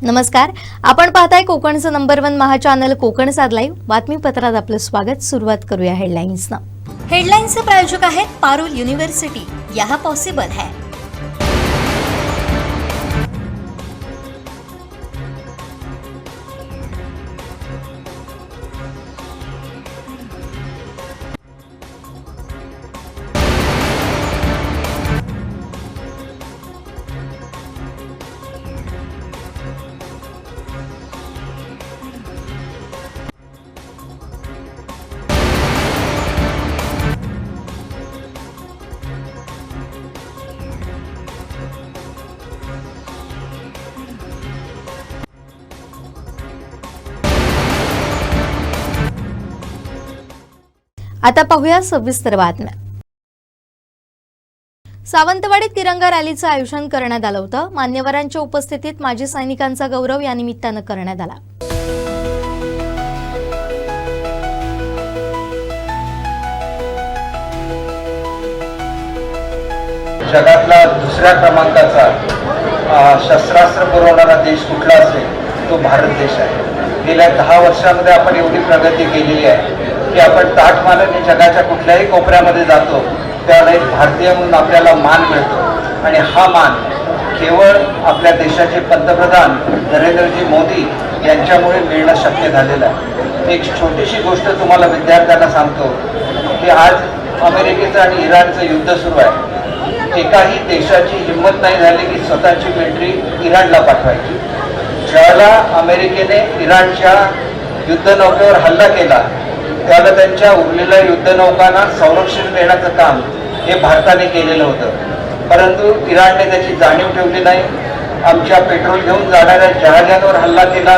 नमस्कार, आपण पाहताय कोकणचं नंबर 1 महा चॅनल कोकण साद लाईव्ह बातमीपत्रात आपलं स्वागत। सुरुवात करूया हेडलाईन्सनं। हेडलाईन्सचे प्रायोजक आहेत पारुल युनिव्हर्सिटी, यहां पॉसिबल है। आता पाहूया सविस्तर बातम्या। सावंतवाडीत तिरंगा रॅलीचं आयोजन करण्यात आलं होतं। मान्यवरांच्या उपस्थितीत माजी सैनिकांचा गौरव या निमित्तानं करण्यात आला। जगातला दुसऱ्या क्रमांकाचा शस्त्रास्त्र पुरवणारा देश कुठला असेल तो भारत देश आहे। गेल्या 10 वर्षांमध्ये आपण एवढी प्रगती केलेली आहे की आपण ताठमानेने जगाच्या कुठल्याही कोपऱ्यामध्ये जातो त्याला एक भारतीय म्हणून आपल्याला मान मिळतो आणि हा मान केवळ आपल्या देशाचे पंतप्रधान नरेंद्रजी मोदी यांच्यामुळे मिळणं शक्य झालेलं आहे। एक छोटीशी गोष्ट तुम्हाला विद्यार्थ्यांना सांगतो की आज अमेरिकेचं आणि इराणचं युद्ध सुरू आहे। एकाही देशाची हिंमत नाही झाली की स्वतःची मिलिटरी इराणला पाठवायची। ज्यावेळेला अमेरिकेने इराणच्या युद्धनौकेवर हल्ला केला त्यावेळेला त्यांच्या उरलेल्या युद्धनौकांना संरक्षण देण्याचं काम हे भारताने केलेलं होतं, परंतु इराणने त्याची जाणीव ठेवली नाही। आमच्या पेट्रोल घेऊन जाणाऱ्या जहाजांवर हल्ला केला।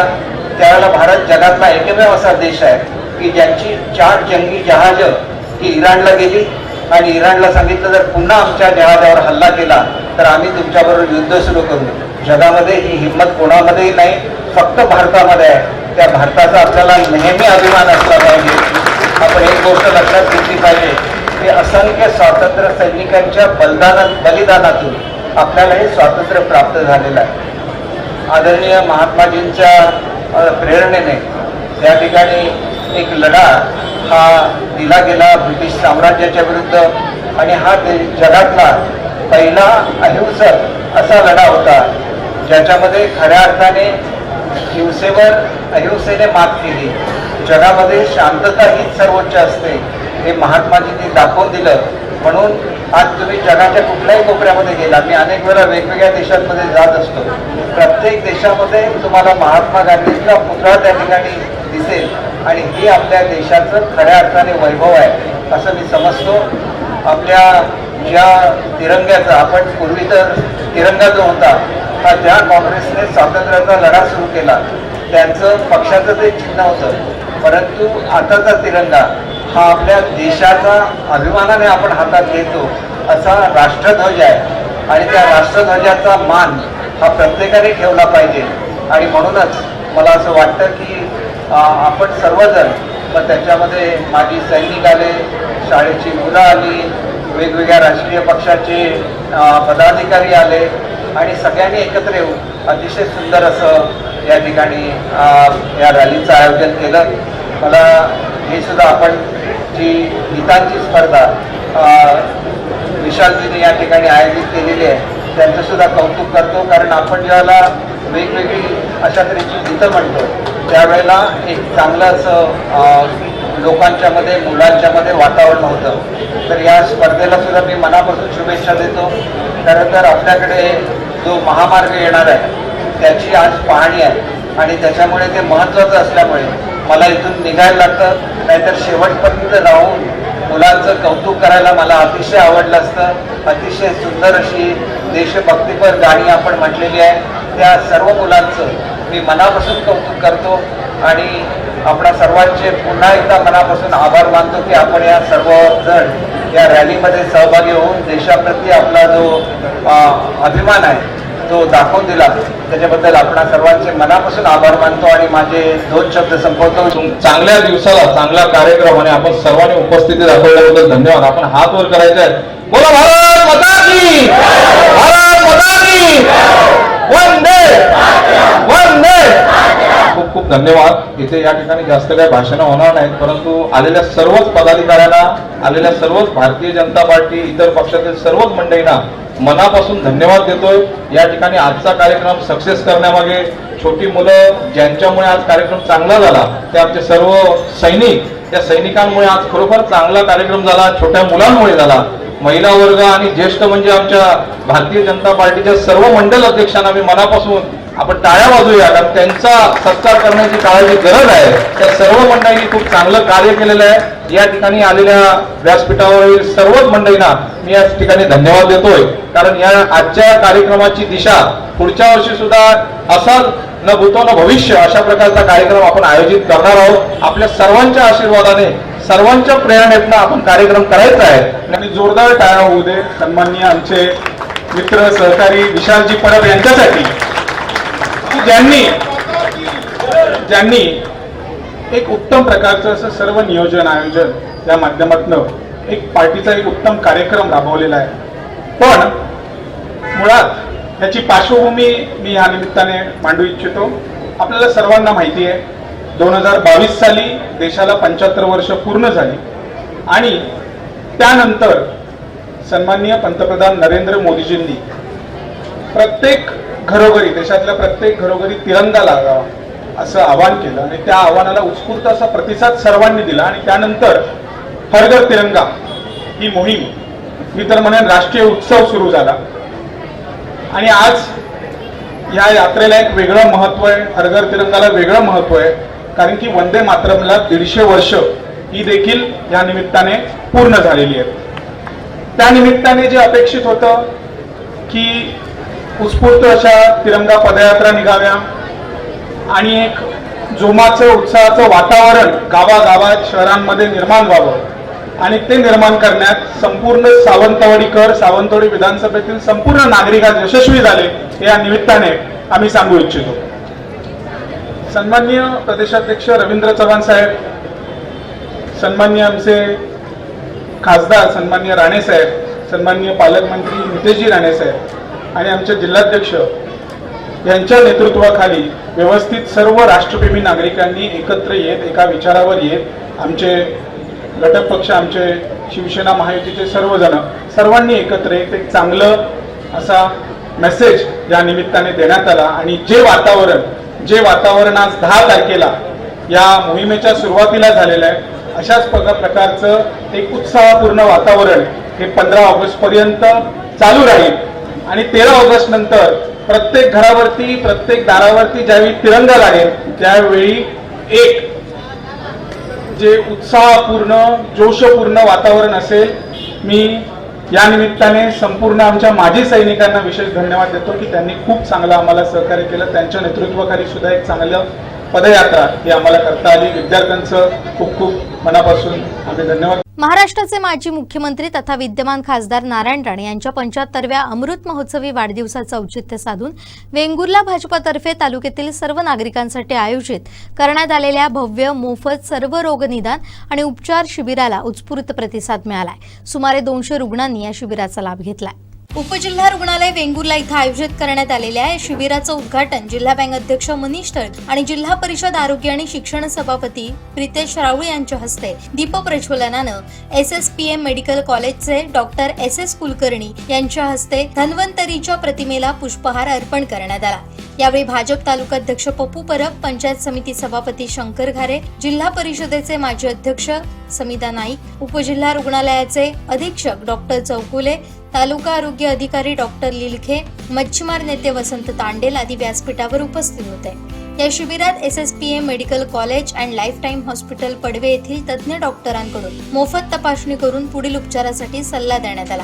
त्यावेळेला भारत जगातला एकमेव असा देश आहे की ज्यांची 4 जंगी जहाजं ही इराणला गेली आणि इराणला सांगितलं जर पुन्हा आमच्या जहाजावर हल्ला केला तर आम्ही तुमच्याबरोबर युद्ध सुरू करू। जगामध्ये ही हिंमत कोणामध्येही नाही, फक्त भारतामध्ये आहे। त्या भारताचा आपल्याला नेहमी अभिमान असला पाहिजे। आपण एक गोष्ट लक्षात घेतली पाहिजे की असंख्य स्वातंत्र्य सैनिकांच्या बलिदानातून आपल्याला हे स्वातंत्र्य प्राप्त झालेलं आहे। आदरणीय महात्माजींच्या प्रेरणेने त्या ठिकाणी एक लढा हा दिला गेला ब्रिटिश साम्राज्याच्या विरुद्ध आणि हा जगातला पहिला अहिंसक असा लढा होता ज्याच्यामध्ये खऱ्या अर्थाने हिंसेवर अहिंसेने मात केली। जगामध्ये शांतता हीच सर्वोच्च असते हे महात्माजींनी दाखवून दिलं। म्हणून आज तुम्ही जगाच्या कुठल्याही कोपऱ्यामध्ये गेला, मी अनेक वेळा वेगवेगळ्या देशांमध्ये जात असतो, प्रत्येक देशामध्ये तुम्हाला महात्मा गांधींचा पुतळा त्या ठिकाणी दिसेल आणि हे आपल्या देशाचं खऱ्या अर्थाने वैभव आहे असं मी समजतो। आपल्या ज्या तिरंग्याचा आपण पूर्वी तर तिरंगा जो होता हा ज्या काँग्रेसने स्वातंत्र्याचा लढा सुरू केला त्यांचं पक्षाचं ते चिन्ह होतं, परंतु आताचा तिरंगा हा आपल्या देशाचा अभिमानाने आपण हातात घेतो असा राष्ट्रध्वज आहे आणि त्या राष्ट्रध्वजाचा मान हा प्रत्येकाने ठेवला पाहिजे। आणि म्हणूनच मला असं वाटतं की आपण सर्वजण मग त्याच्यामध्ये माजी सैनिक आले, शाळेची मुलं आली, वेगवेगळ्या राजकीय पक्षाचे पदाधिकारी आले आणि सगळ्यांनी एकत्र येऊन अतिशय सुंदर असं या ठिकाणी या रॅलीचं आयोजन केलं। मला हे सुद्धा आपण जी गीतांची स्पर्धा विशालजीने या ठिकाणी आयोजित केलेली आहे त्यांचं सुद्धा कौतुक करतो, कारण आपण ज्यावेळेला वेगवेगळी अशा तऱ्हेची गीतं म्हणतो त्यावेळेला एक चांगलं असं लोकांच्या मध्ये मुलांच्या मध्ये वातावरण होतं। तर या स्पर्धेला सुद्धा मी मनापासून शुभेच्छा देतो। खरं तर आपल्याकडे जो महामार्ग येणार आहे त्याची आज पाहणी आहे आणि त्याच्यामुळे ते महत्त्वाचं असल्यामुळे मला इथून निघायला लागतं, नाहीतर शेवटपर्यंत राहून मुलांचं कौतुक करायला मला अतिशय आवडलं असतं। अतिशय सुंदर अशी देशभक्तीपर गाणी आपण म्हटलेली आहे। त्या सर्व मुलांचं मी मनापासून कौतुक करतो आणि आपणा सर्वांचे पुन्हा एकदा मनापासून आभार मानतो की आपण या सर्वजण या रॅलीमध्ये सहभागी होऊन देशाप्रती आपला जो अभिमान आहे तो दाखवून दिला त्याच्याबद्दल आपण सर्वांचे मनापासून आभार मानतो आणि माझे 2 शब्द संपवतो। चांगल्या दिवसाला चांगला कार्यक्रम आणि आपण सर्वांनी उपस्थिती दाखवल्याबद्दल धन्यवाद। आपण हात वर करायचे आहेत। बोला भारत माता की, भारत माता की, वंदे वंदे। खूप धन्यवाद. इथे या ठिकाणी जास्त काही भाषणं होणार नाहीत, परंतु आलेल्या सर्वच पदाधिकाऱ्यांना, आलेल्या सर्वच भारतीय जनता पार्टी इतर पक्षातील सर्वच मंडळींना मनापासून धन्यवाद देतोय. या ठिकाणी आजचा कार्यक्रम सक्सेस करण्यामागे छोटी मुलं ज्यांच्यामुळे आज कार्यक्रम चांगला झाला ते आमचे सर्व सैनिक, त्या सैनिकांमुळे आज खरोखर चांगला कार्यक्रम झाला. छोट्या मुलांमुळे झाला. महिला वर्ग आणि ज्येष्ठ म्हणजे आमच्या भारतीय जनता पार्टीच्या सर्व मंडल अध्यक्षांना मी मनापासून आपण टाळ्या वाजूया, कारण त्यांचा सत्कार करण्याची काळाची गरज आहे. त्या सर्व मंडळींनी खूप चांगलं कार्य केलेलं आहे. या ठिकाणी आलेल्या व्यासपीठावरील सर्वच मंडळींना मी या ठिकाणी धन्यवाद देतोय, कारण या आजच्या कार्यक्रमाची दिशा पुढच्या वर्षी सुद्धा असा न भूतो न भविष्य अशा प्रकारचा कार्यक्रम आपण आयोजित करणार आहोत. आपल्या सर्वांच्या आशीर्वादाने, सर्वांच्या प्रेरणेतनं आपण कार्यक्रम करायचा आहे. आणि जोरदार टाळ्या होऊ दे सन्माननीय आमचे मित्र सहकारी विशालजी परब यांच्यासाठी, ज्यांनी एक उत्तम प्रकारचं असं सर्व नियोजन आयोजन या माध्यमातून एक पार्टीचा एक उत्तम कार्यक्रम राबवलेला आहे. पण मुळात ह्याची पार्श्वभूमी मी या निमित्ताने मांडू इच्छितो. आपल्याला सर्वांना माहिती आहे 2022 साली देशाला 75 वर्ष पूर्ण झाली आणि त्यानंतर सन्माननीय पंतप्रधान नरेंद्र मोदीजींनी प्रत्येक घरोघरी, देशातल्या प्रत्येक घरोघरी तिरंगा लागावा असं आवाहन केलं आणि त्या आव्हानाला उत्स्फूर्त असा प्रतिसाद सर्वांनी दिला आणि त्यानंतर हर घर तिरंगा ही मोहीम, मी तर म्हणेन राष्ट्रीय उत्सव सुरू झाला. आणि आज या यात्रेला एक वेगळं महत्व आहे, हर घर तिरंगाला वेगळं महत्व आहे, कारण की वंदे मातरमला 150 वर्ष ही देखील या निमित्ताने पूर्ण झालेली आहेत. त्या निमित्ताने जे अपेक्षित होतं की उत्स्फूर्त अशा तिरंगा पदयात्रा निघाव्या आणि एक जोमाचं, उत्साहाचं वातावरण गावागावात, शहरांमध्ये निर्माण व्हावं आणि ते निर्माण करण्यात संपूर्ण सावंतवाडी विधानसभेतील संपूर्ण नागरिक आज यशस्वी झाले हे या निमित्ताने आम्ही सांगू इच्छितो. सन्माननीय प्रदेशाध्यक्ष रवींद्र चव्हाण साहेब, सन्माननीय आमचे खासदार सन्माननीय राणे साहेब, सन्माननीय पालकमंत्री नितेशजी राणे साहेब आणि आमचे जिल्हाध्यक्ष यांच्या नेतृत्वाखाली व्यवस्थित सर्व राष्ट्रप्रेमी नागरिकांनी एकत्र येत, एका विचारावर येत, आमचे घटक पक्ष, आमचे शिवसेना महायुतीचे सर्वांनी एकत्र येत एक चांगलं असा मेसेज या निमित्ताने देण्यात आला. आणि जे वातावरण आज 10 तारखेला या मोहिमेच्या सुरुवातीला झालेलं आहे, अशाच प्रकारचं एक उत्साहपूर्ण वातावरण हे 15 ऑगस्ट पर्यंत चालू राहील. आणि 13 ऑगस्ट नंतर प्रत्येक घरावरती, प्रत्येक दारावरती ज्यावेळी तिरंगा लागेल त्यावेळी एक जे उत्साहपूर्ण, जोशपूर्ण वातावरण असेल. मी या निमित्ताने संपूर्ण आमच्या माजी सैनिकांना विशेष धन्यवाद देतो की त्यांनी खूप चांगलं आम्हाला सहकार्य केलं. त्यांच्या नेतृत्वाखाली सुद्धा एक चांगलं पदयात्रा ही आम्हाला करता आली. विद्यार्थ्यांचं खूप खूप मनापासून आम्ही धन्यवाद. महाराष्ट्राचे माजी मुख्यमंत्री तथा विद्यमान खासदार नारायण राणे यांच्या 75व्या अमृत महोत्सवी वाढदिवसाचं औचित्य साधून वेंगुर्ला भाजपातर्फे तालुक्यातील सर्व नागरिकांसाठी आयोजित करण्यात आलेल्या भव्य मोफत सर्व रोग निदान आणि उपचार शिबिराला उत्स्फूर्त प्रतिसाद मिळालाय. सुमारे 200 रुग्णांनी या शिबिराचा लाभ घेतलाय. उपजिल्हा रुग्णालय वेंगुर्ला इथं आयोजित करण्यात आलेल्या या शिबिराचं उद्घाटन जिल्हा बँक अध्यक्ष मनीष तळक आणि जिल्हा परिषद आरोग्य आणि शिक्षण सभापती प्रितेश राऊळ यांच्या हस्ते दीपप्रज्वलनानं SSPM मेडिकल कॉलेजचे डॉक्टर SS कुलकर्णी यांच्या हस्ते धन्वंतरीच्या प्रतिमेला पुष्पहार अर्पण करण्यात आला. यावेळी भाजप तालुकाध्यक्ष पप्पू परब, पंचायत समिती सभापती शंकर घारे, जिल्हा परिषदेचे माजी अध्यक्ष समिता नाईक, उपजिल्हा रुग्णालयाचे अधीक्षक डॉक्टर चौकुले, तालुका आरोग्य अधिकारी डॉक्टर लिलखे, मच्छीमार नेते वसंत तांडेल आदी व्यासपीठावर उपस्थित होते. या शिबिरात SSPM medical college and life time hospital Padve येथील तज्ज्ञ डॉक्टरांकडून मोफत तपासणी करून पुढील उपचारासाठी सल्ला देण्यात आला.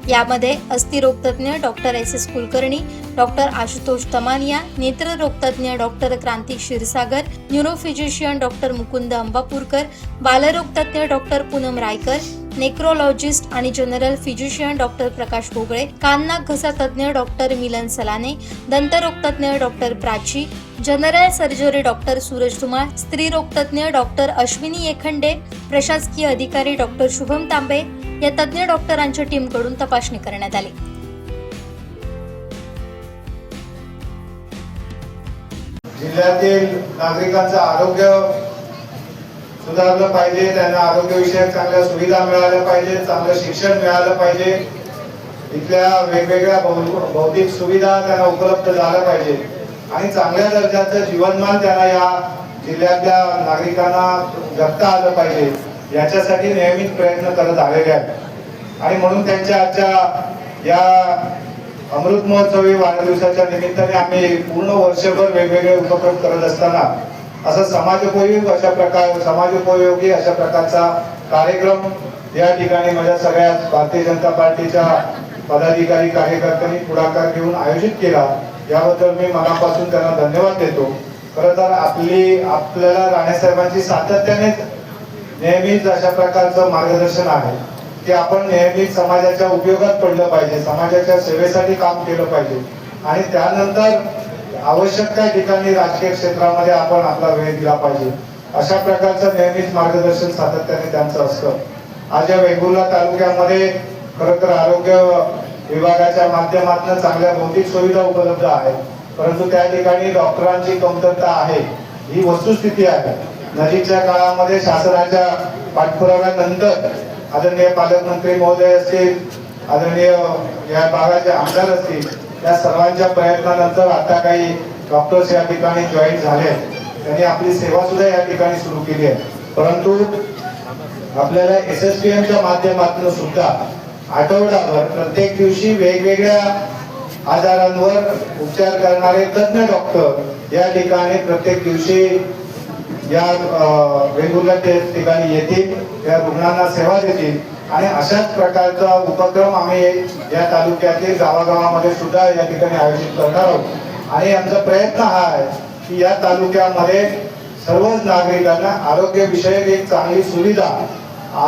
यामध्ये अस्थिरोगतज्ञ doctor SS Kulkarni, doctor Ashutosh Tamania, नेत्ररोगतज्ञ doctor Kranti Kshirsagar, neurophysician doctor Mukund Ambapurkar, बालरोगतज्ञ डॉक्टर पूनम रायकर, नेक्रोलॉजिस्ट आणि general physician doctor Prakash Bhogale, कान नाक घसा तज्ञ डॉक्टर मिलन सलाने, दंतरोगतज्ञ doctor Prachi, general surgery doctor Suraj Dhumal, स्त्री रोगतज्ञ डॉक्टर अश्विनी येखंडे, प्रशासकीय अधिकारी डॉक्टर शुभम तांबे या तज्ज्ञ डॉक्टरांच्या टीमकडून तपासणी करण्यात आली. जिल्ह्यातील नागरिकांचं आरोग्य सुधारलं पाहिजे, त्यांना आरोग्यविषयक चांगल्या सुविधा मिळाल्या पाहिजे, चांगलं शिक्षण मिळालं पाहिजे, इथल्या वेगवेगळ्या भौतिक सुविधा त्यांना उपलब्ध झाल्या पाहिजे आणि चांगल्या दर्जाचं जीवनमान त्यांना या जिल्ह्यातल्या नागरिकांना जगता आलं पाहिजे, याच्यासाठी नेहमीच प्रयत्न करत आलेले आहेत. आणि म्हणून त्यांच्या आजच्या या अमृत महोत्सवी वाढदिवसाच्या निमित्ताने आम्ही पूर्ण वर्षभर वेगवेगळे उपक्रम करत असताना असं समाजोपयोगी अशा प्रकारचा कार्यक्रम या ठिकाणी माझ्या सगळ्या भारतीय जनता पार्टीच्या पदाधिकारी कार्यकर्त्यांनी पुढाकार घेऊन आयोजित केला. याबद्दल मी मनापासून त्यांना धन्यवाद देतो. खरं तर आपल्याला राणेसाहेबांची सातत्याने नेहमीच अशा प्रकारचं मार्गदर्शन आहे की आपण नेहमीच समाजाच्या उपयोगात पडलं पाहिजे, समाजाच्या सेवेसाठी काम केलं पाहिजे आणि त्यानंतर आवश्यक त्या ठिकाणी राजकीय क्षेत्रामध्ये आपण आपला वेळ दिला पाहिजे. अशा प्रकारचं नेहमीच मार्गदर्शन सातत्याने त्यांचं असतं. आज या वेंगुर्ला तालुक्यामध्ये खरं तर आरोग्य विभागाच्या माध्यमातून चांगल्या भौतिक सुविधा उपलब्ध आहेत, परंतु त्या ठिकाणी डॉक्टरांची कमतरता आहे, ही वस्तुस्थिती आहे. नजीकच्या काळामध्ये शासनाच्या पाठपुराव्यानंतर आदरणीय पालकमंत्री महोदय असतील, आदरणीय या भागाचे आमदार असतील, या सर्वांच्या प्रयत्नानंतर आता काही डॉक्टर्स या ठिकाणी जॉईन झाले, त्यांनी आपली सेवा सुद्धा या ठिकाणी सुरू केली आहे. परंतु आपल्याला SSPMच्या माध्यमातून सुद्धा आठवडाभर प्रत्येक दिवशी वेगवेगळ्या आजारांवर उपचार करणारे तज्ञ डॉक्टर या ठिकाणी प्रत्येक दिवशी या वेंगुर्ला ठिकाणी येतील, या रुग्णांना सेवा देतील आणि अशाच प्रकारचा उपक्रम आम्ही या तालुक्यातील गावागावामध्ये सुद्धा या ठिकाणी आयोजित करणार आहोत. आणि आमचा प्रयत्न हा आहे की या तालुक्यामध्ये सर्वच नागरिकांना आरोग्यविषयक एक चांगली सुविधा,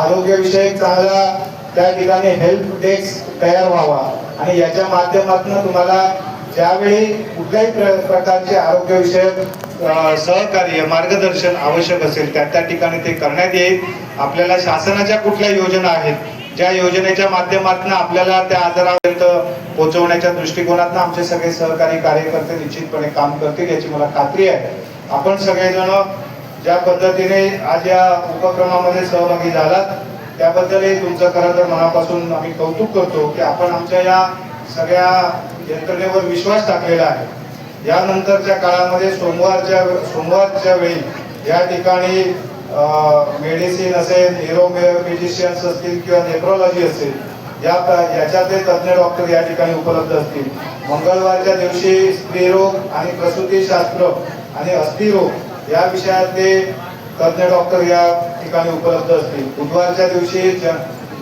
आरोग्यविषयक चांगला त्या ठिकाणी हेल्प डेस्क तयार व्हावा आणि याच्या माध्यमातून तुम्हाला ज्यावेळी कुठल्याही प्रकारचे आरोग्यविषयक सहकार्य मार्गदर्शन आवश्यक असेल त्या ठिकाणी ते करण्यात येईल. आपल्याला शासनाच्या कुठल्या योजना आहेत, ज्या योजनेच्या माध्यमातून आपल्याला त्या आजारापर्यंत पोहोचवण्याच्या दृष्टिकोनातून आमचे सगळे सहकारी कार्यकर्ते निश्चितपणे काम करतील याची मला खात्री आहे. आपण सगळेजण ज्या पद्धतीने आज या उपक्रमामध्ये सहभागी झालात त्याबद्दलही तुमचं खरं तर मनापासून आम्ही कौतुक करतो की आपण आमच्या या सगळ्या यंत्रणेवर विश्वास टाकलेला आहे. यानंतरच्या काळामध्ये सोमवारच्या वेळी या ठिकाणी मेडिसिन असेल, न्यूरोफिजिशियन्स असतील किंवा नेफ्रोलॉजी असेल, याच्यातले तज्ञ डॉक्टर या ठिकाणी उपलब्ध असतील. मंगळवारच्या दिवशी स्त्रीरोग आणि प्रसूतीशास्त्र आणि अस्थिरोग या विषयातले तज्ञ डॉक्टर या ठिकाणी उपलब्ध असतील. बुधवारच्या दिवशी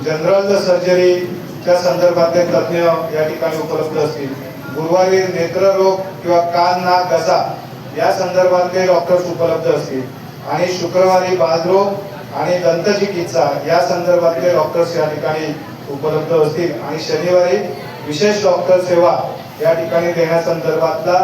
जनरल सर्जरीच्या संदर्भातले तज्ञ या ठिकाणी उपलब्ध असतील. गुरुवारी नेत्ररोग किंवा कान, नाक, घसा या संदर्भातले डॉक्टर्स उपलब्ध असतील आणि शुक्रवारी बालरोग आणि दंतचिकित्सा या संदर्भातले डॉक्टर्स या ठिकाणी उपलब्ध असतील आणि शनिवारी विशेष डॉक्टर सेवा या ठिकाणी देण्यासंदर्भातला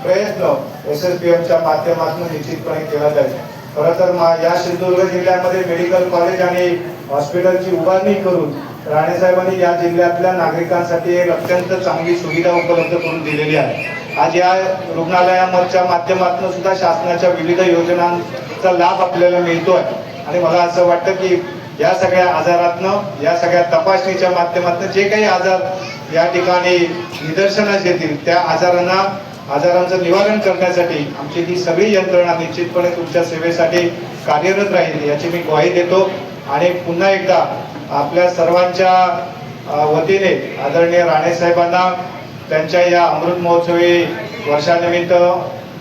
प्रयत्न SSPMच्या माध्यमातून निश्चितपणे केला जाईल. खरं तर या सिंधुदुर्ग जिल्ह्यामध्ये मेडिकल कॉलेज आणि हॉस्पिटलची उभारणी करून राणेसाहेबांनी या जिल्ह्यातल्या नागरिकांसाठी एक अत्यंत चांगली सुविधा उपलब्ध करून दिलेली आहे. आज या रुग्णालयाच्या माध्यमातून सुद्धा शासनाच्या विविध योजनांचा लाभ आपल्याला मिळतोय आणि मला असं वाटतं की या सगळ्या आजारातनं, या सगळ्या तपासणीच्या माध्यमातून जे काही आजार या ठिकाणी निदर्शनास येतील त्या आजारांचं निवारण करण्यासाठी आमची ही सगळी यंत्रणा निश्चितपणे तुमच्या सेवेसाठी कार्यरत राहील याची मी ग्वाही देतो. आणि पुन्हा एकदा आपल्या सर्वांच्या वतीने आदरणीय राणेसाहेबांना त्यांच्या या अमृत महोत्सवी वर्षानिमित्त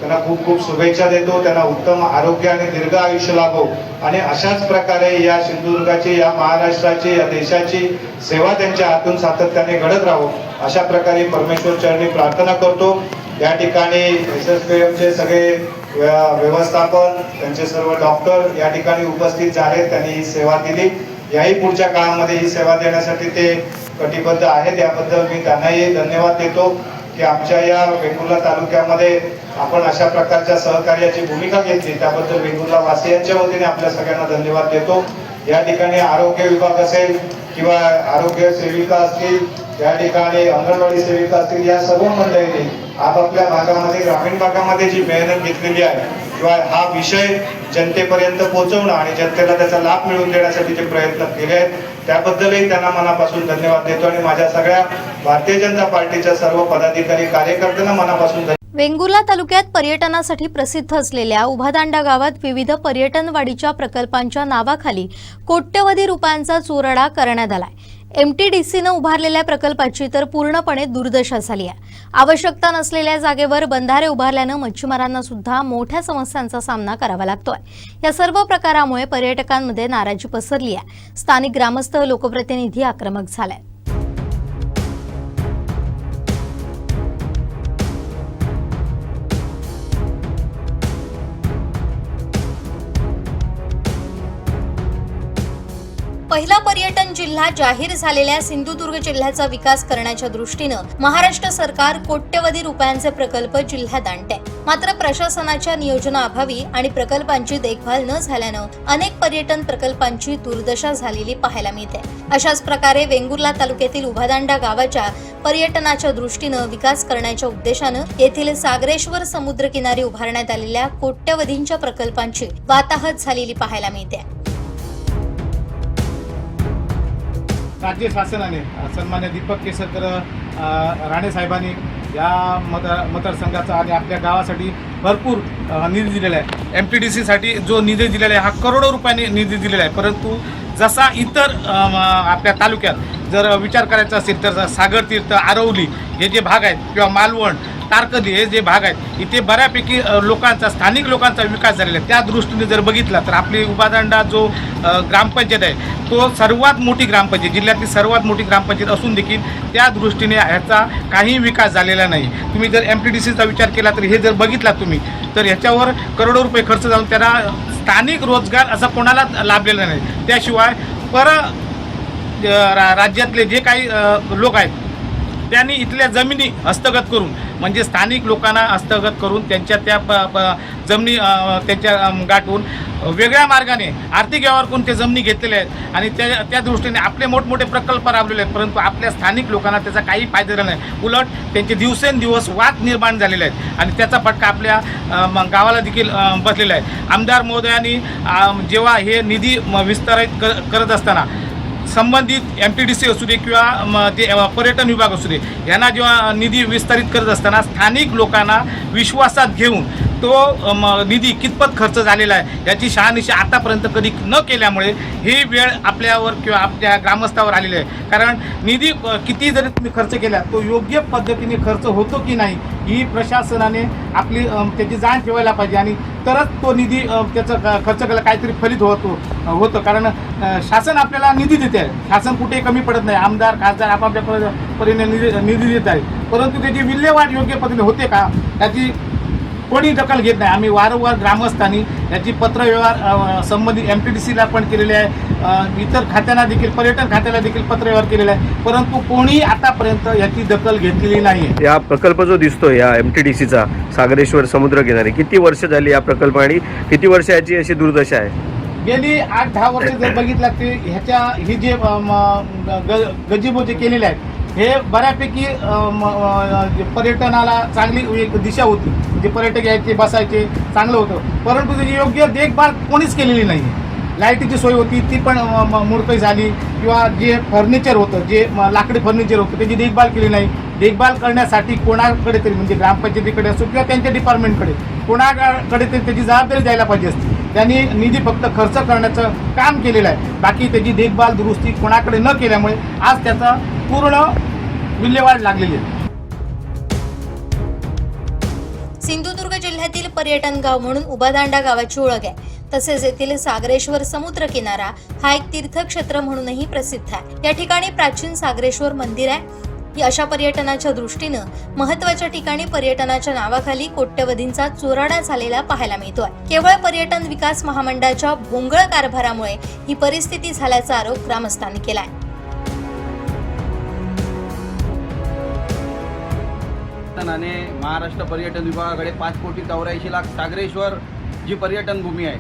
त्यांना खूप खूप शुभेच्छा देतो. त्यांना उत्तम आरोग्य आणि दीर्घ आयुष्य लाभो आणि अशाच प्रकारे या सिंधुदुर्गाची, या महाराष्ट्राची, या देशाची सेवा त्यांच्या हातून सातत्याने घडत राहो अशा प्रकारे परमेश्वर चरणी प्रार्थना करतो. या ठिकाणी SSPMचे सगळे व्यवस्थापन, त्यांचे सर्व डॉक्टर या ठिकाणी उपस्थित झाले, त्यांनी ही सेवा दिली. याही पुढच्या काळामध्ये ही सेवा देण्यासाठी ते कटिबद्ध आहेत. याबद्दल मी त्यांनाही धन्यवाद देतो की आमच्या या वेंगुर्ला तालुक्यामध्ये आपण अशा प्रकारच्या सहकार्याची भूमिका घेतली त्याबद्दल वेंगुर्ला वासियांच्या वतीने आपल्या सगळ्यांना धन्यवाद देतो. या ठिकाणी आरोग्य विभाग असेल किंवा आरोग्य सेविका असतील या ठिकाणी अंगणवाडी सेविका असतील, या सर्व मंडळींनी आपापल्या भागामध्ये, ग्रामीण भागामध्ये जी मेहनत घेतलेली आहे किंवा हा विषय जनतेपर्यंत पोहोचवणं आणि जनतेला त्याचा लाभ मिळवून देण्यासाठी जे प्रयत्न केले आहेत त्याबद्दलही त्यांना मनापासून धन्यवाद देतो आणि माझ्या सगळ्या भारतीय जनता पार्टीच्या सर्व पदाधिकारी कार्यकर्त्यांना मनापासून वेंगुर्ला तालुक्यात पर्यटनासाठी प्रसिद्ध असलेल्या उभादांडा गावात विविध पर्यटनवाढीच्या प्रकल्पांच्या नावाखाली कोट्यवधी रुपयांचा चोरडा करण्यात आलाय. MTDCनं उभारलेल्या प्रकल्पाची तर पूर्णपणे दुर्दशा झाली आहे. आवश्यकता नसलेल्या जागेवर बंधारे उभारल्यानं मच्छीमारांना सुद्धा मोठ्या समस्यांचा सामना करावा लागतोय. या सर्व प्रकारामुळे पर्यटकांमध्ये नाराजी पसरली आहे. स्थानिक ग्रामस्थ, लोकप्रतिनिधी आक्रमक झाले. पहिला पर्यटन जिल्हा जाहीर झालेल्या सिंधुदुर्ग जिल्ह्याचा विकास करण्याच्या दृष्टीनं महाराष्ट्र सरकार कोट्यवधी रुपयांचे प्रकल्प जिल्ह्यात आणते. मात्र प्रशासनाच्या नियोजनाअभावी आणि प्रकल्पांची देखभाल न झाल्यानं अनेक पर्यटन प्रकल्पांची दुर्दशा झालेली पाहायला मिळते. अशाच प्रकारे वेंगुर्ला तालुक्यातील उभादांडा गावाच्या पर्यटनाच्या दृष्टीनं विकास करण्याच्या उद्देशानं येथील सागरेश्वर समुद्रकिनारी उभारण्यात आलेल्या कोट्यवधींच्या प्रकल्पांची वाताहत झालेली पाहायला मिळते. राज्य शासनाने सन्मान्य दीपक केसरकर राणे साहेबांनी या मतदारसंघाचा आणि आपल्या गावासाठी भरपूर निधी दिलेला आहे. MTDCसाठी जो निधी दिलेला आहे हा करोडो रुपयांनी निधी दिलेला आहे. परंतु जसा इतर आपल्या तालुक्यात जर विचार करायचा असेल तर सागर तीर्थ, आरवली हे जे भाग आहेत किंवा मालवण, तारकली हे जे भाग आहेत इथे बऱ्यापैकी लोकांचा, स्थानिक लोकांचा विकास झालेला आहे. त्या दृष्टीने जर बघितला तर आपली उभादांडा जो ग्रामपंचायत आहे तो सर्वात मोठी ग्रामपंचायत, जिल्ह्यातली सर्वात मोठी ग्रामपंचायत असून देखील त्या दृष्टीने ह्याचा काही विकास झालेला नाही. तुम्ही जर MTDCचा विचार केला तर हे जर बघितला तुम्ही तर ह्याच्यावर करोडो रुपये खर्च जाऊन त्यांना स्थानिक रोजगार असा कोणाला लाभलेला नाही. त्याशिवाय राज्यातले जे काही लोक आहेत त्यांनी इथल्या जमिनी हस्तगत करून, म्हणजे स्थानिक लोकांना हस्तगत करून त्यांच्या त्या जमिनी त्यांच्या गाठून वेगळ्या मार्गाने आर्थिक व्यवहार करून ते जमिनी घेतलेले आहेत आणि त्या दृष्टीने आपले मोठमोठे प्रकल्प राबवलेले आहेत. परंतु आपल्या स्थानिक लोकांना त्याचा काही फायदा झाला नाही. उलट त्यांचे दिवसेंदिवस वाद निर्माण झालेले आहेत आणि त्याचा फटका आपल्या गावाला देखील बसलेला आहे. आमदार महोदयांनी जेव्हा हे निधी विस्तारित करत असताना संबंधित MTDC असू दे किंवा ते पर्यटन विभाग असू दे यांना जेव्हा निधी विस्तारित करत असताना स्थानिक लोकांना विश्वासात घेऊन तो निधी कितपत खर्च झालेला आहे याची शहानिशा आतापर्यंत कधी न केल्यामुळे ही वेळ आपल्यावर किंवा आपल्या ग्रामस्थावर आलेली आहे. कारण निधी किती जरी तुम्ही खर्च केला तो योग्य पद्धतीने खर्च होतो की नाही ही प्रशासनाने आपली त्याची जाण ठेवायला पाहिजे आणि तरच तो निधी त्याचा खर्च केला काहीतरी फलित होतं. कारण शासन आपल्याला निधी देते आहे, शासन कुठेही कमी पडत नाही. आमदार, खासदार आपापल्या परीने निधी देत आहे, परंतु त्याची विल्हेवाट योग्य पद्धतीने होते का याची कोणी दखल घेत नाही. आम्ही वारंवार ग्रामस्थांनी याची पत्रव्यवहार संबंधित MTDCला पण केलेले आहे, इतर खात्यांना देखील, पर्यटन खात्याला देखील पत्रव्यवहार केलेला आहे, परंतु कोणी आतापर्यंत याची दखल घेतलेली नाही. या प्रकल्प जो दिसतोय या MTDCचा सागरेश्वर समुद्रकिनारी, किती वर्ष झाली या प्रकल्प आणि किती वर्ष याची अशी दुर्दशा आहे? गेली 8-10 वर्ष जर बघितलं ते ही जे गजिबो जे केलेले आहेत हे बऱ्यापैकी पर्यटनाला चांगली एक दिशा होती. म्हणजे पर्यटक यायचे, बसायचे, चांगलं होतं. परंतु त्याची योग्य देखभाल कोणीच केलेली नाही. लाईटीची सोय होती ती पण मोडकळी झाली किंवा जे फर्निचर होतं, जे लाकडी फर्निचर होतं त्याची देखभाल केली नाही. देखभाल करण्यासाठी कोणाकडे तरी, म्हणजे ग्रामपंचायतीकडे असो किंवा त्यांच्या डिपार्टमेंटकडे कोणाकडे तरी त्याची जबाबदारी द्यायला पाहिजे असते. त्यांनी निधी फक्त खर्च करण्याचं काम केलेलं आहे, बाकी त्याची देखभाल दुरुस्ती कोणाकडे न केल्यामुळे आज त्याचा पूर्ण विल्हेवाट लागलेली आहे. सिंधुदुर्ग जिल्ह्यातील पर्यटन गाव म्हणून उभादांडा गावाची ओळख आहे. तसेच येथील सागरेश्वर समुद्र किनारा हा एक तीर्थक्षेत्र म्हणूनही प्रसिद्ध आहे. या ठिकाणी प्राचीन सागरेश्वर मंदिर आहे. अशा पर्यटनाच्या दृष्टीनं महत्त्वाच्या ठिकाणी पर्यटनाच्या नावाखाली कोट्यवधींचा चोराडा झालेला पाहायला मिळतोय. केवळ पर्यटन विकास महामंडळाच्या भोंगळ कारभारामुळे ही परिस्थिती झाल्याचा आरोप ग्रामस्थांनी केलाय. महाराष्ट्र पर्यटन विभागाकडे 5,84,00,000 सागरेश्वर जी पर्यटन भूमी आहे,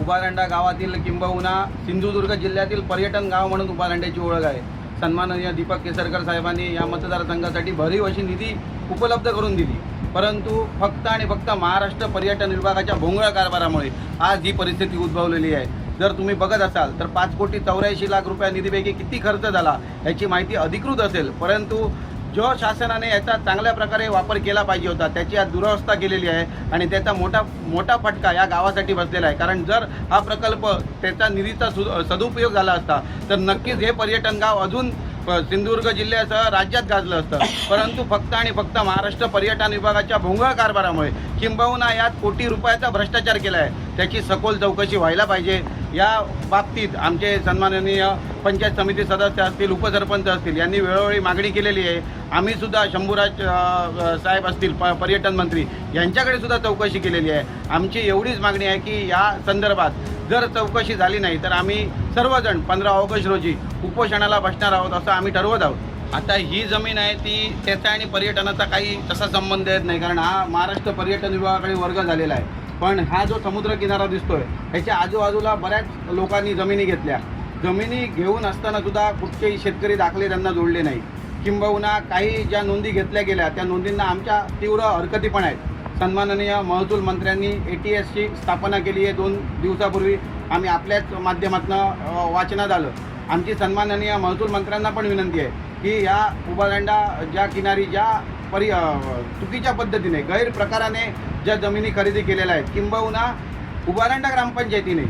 उभादांडा गावातील किंबहुना सिंधुदुर्ग जिल्ह्यातील पर्यटन गाव म्हणून उभादांड्याची ओळख आहे. सन्माननीय दीपक केसरकर साहेबांनी या मतदारसंघासाठी भरीव अशी निधी उपलब्ध करून दिली, परंतु फक्त आणि फक्त महाराष्ट्र पर्यटन विभागाच्या भोंगळ कारभारामुळे आज ही परिस्थिती उद्भवलेली आहे. जर तुम्ही बघत असाल तर 5,84,00,000 रुपया निधीपैकी किती खर्च झाला याची माहिती अधिकृत असेल, परंतु जो शासनाने याचा चांगल्या प्रकारे वापर केला पाहिजे होता त्याची आज दुरवस्था केलेली आहे आणि त्याचा मोठा फटका या गावासाठी बसलेला आहे. कारण जर हा प्रकल्प त्याचा निधीचा सदुपयोग झाला असता तर नक्कीच हे पर्यटन गाव अजून सिंधुदुर्ग जिल्ह्यासह राज्यात गाजलं असतं, परंतु फक्त आणि फक्त महाराष्ट्र पर्यटन विभागाच्या भोंगळ कारभारामुळे किंबहुना यात कोटी रुपयाचा भ्रष्टाचार केला आहे, त्याची सखोल चौकशी व्हायला पाहिजे. या बाबतीत आमचे सन्माननीय पंचायत समिती सदस्य असतील, उपसरपंच असतील यांनी वेळोवेळी मागणी केलेली आहे. आम्ही सुद्धा शंभूराज साहेब असतील पर्यटन मंत्री यांच्याकडे सुद्धा चौकशी केलेली आहे. आमची एवढीच मागणी आहे की या संदर्भात जर चौकशी झाली नाही तर आम्ही सर्वजण 15 ऑगस्ट रोजी उपोषणाला बसणार आहोत असं आम्ही ठरवत आहोत. आता ही जमीन आहे ती त्याचा आणि पर्यटनाचा काही तसा संबंध येत नाही, कारण हा महाराष्ट्र पर्यटन विभागाकडे वर्ग झालेला आहे. पण हा जो समुद्र किनारा दिसतोय ह्याच्या आजूबाजूला बऱ्याच लोकांनी जमिनी घेतल्या. जमिनी घेऊन असताना सुद्धा कुठचेही शेतकरी दाखले त्यांना जोडले नाही, किंबहुना काही ज्या नोंदी घेतल्या गेल्या त्या नोंदींना आमच्या तीव्र हरकती पण आहेत. सन्माननीय महसूल मंत्र्यांनी ATSची स्थापना केली आहे 2 दिवसापूर्वी, आम्ही आपल्याच माध्यमातून वाचनात आलं. आमची सन्माननीय महसूल मंत्र्यांना पण विनंती आहे की या उभारंडा ज्या किनारी ज्या चुकीच्या पद्धतीने गैरप्रकाराने ज्या जमिनी खरेदी केलेल्या आहेत, किंबहुना उभारंडा ग्रामपंचायतीने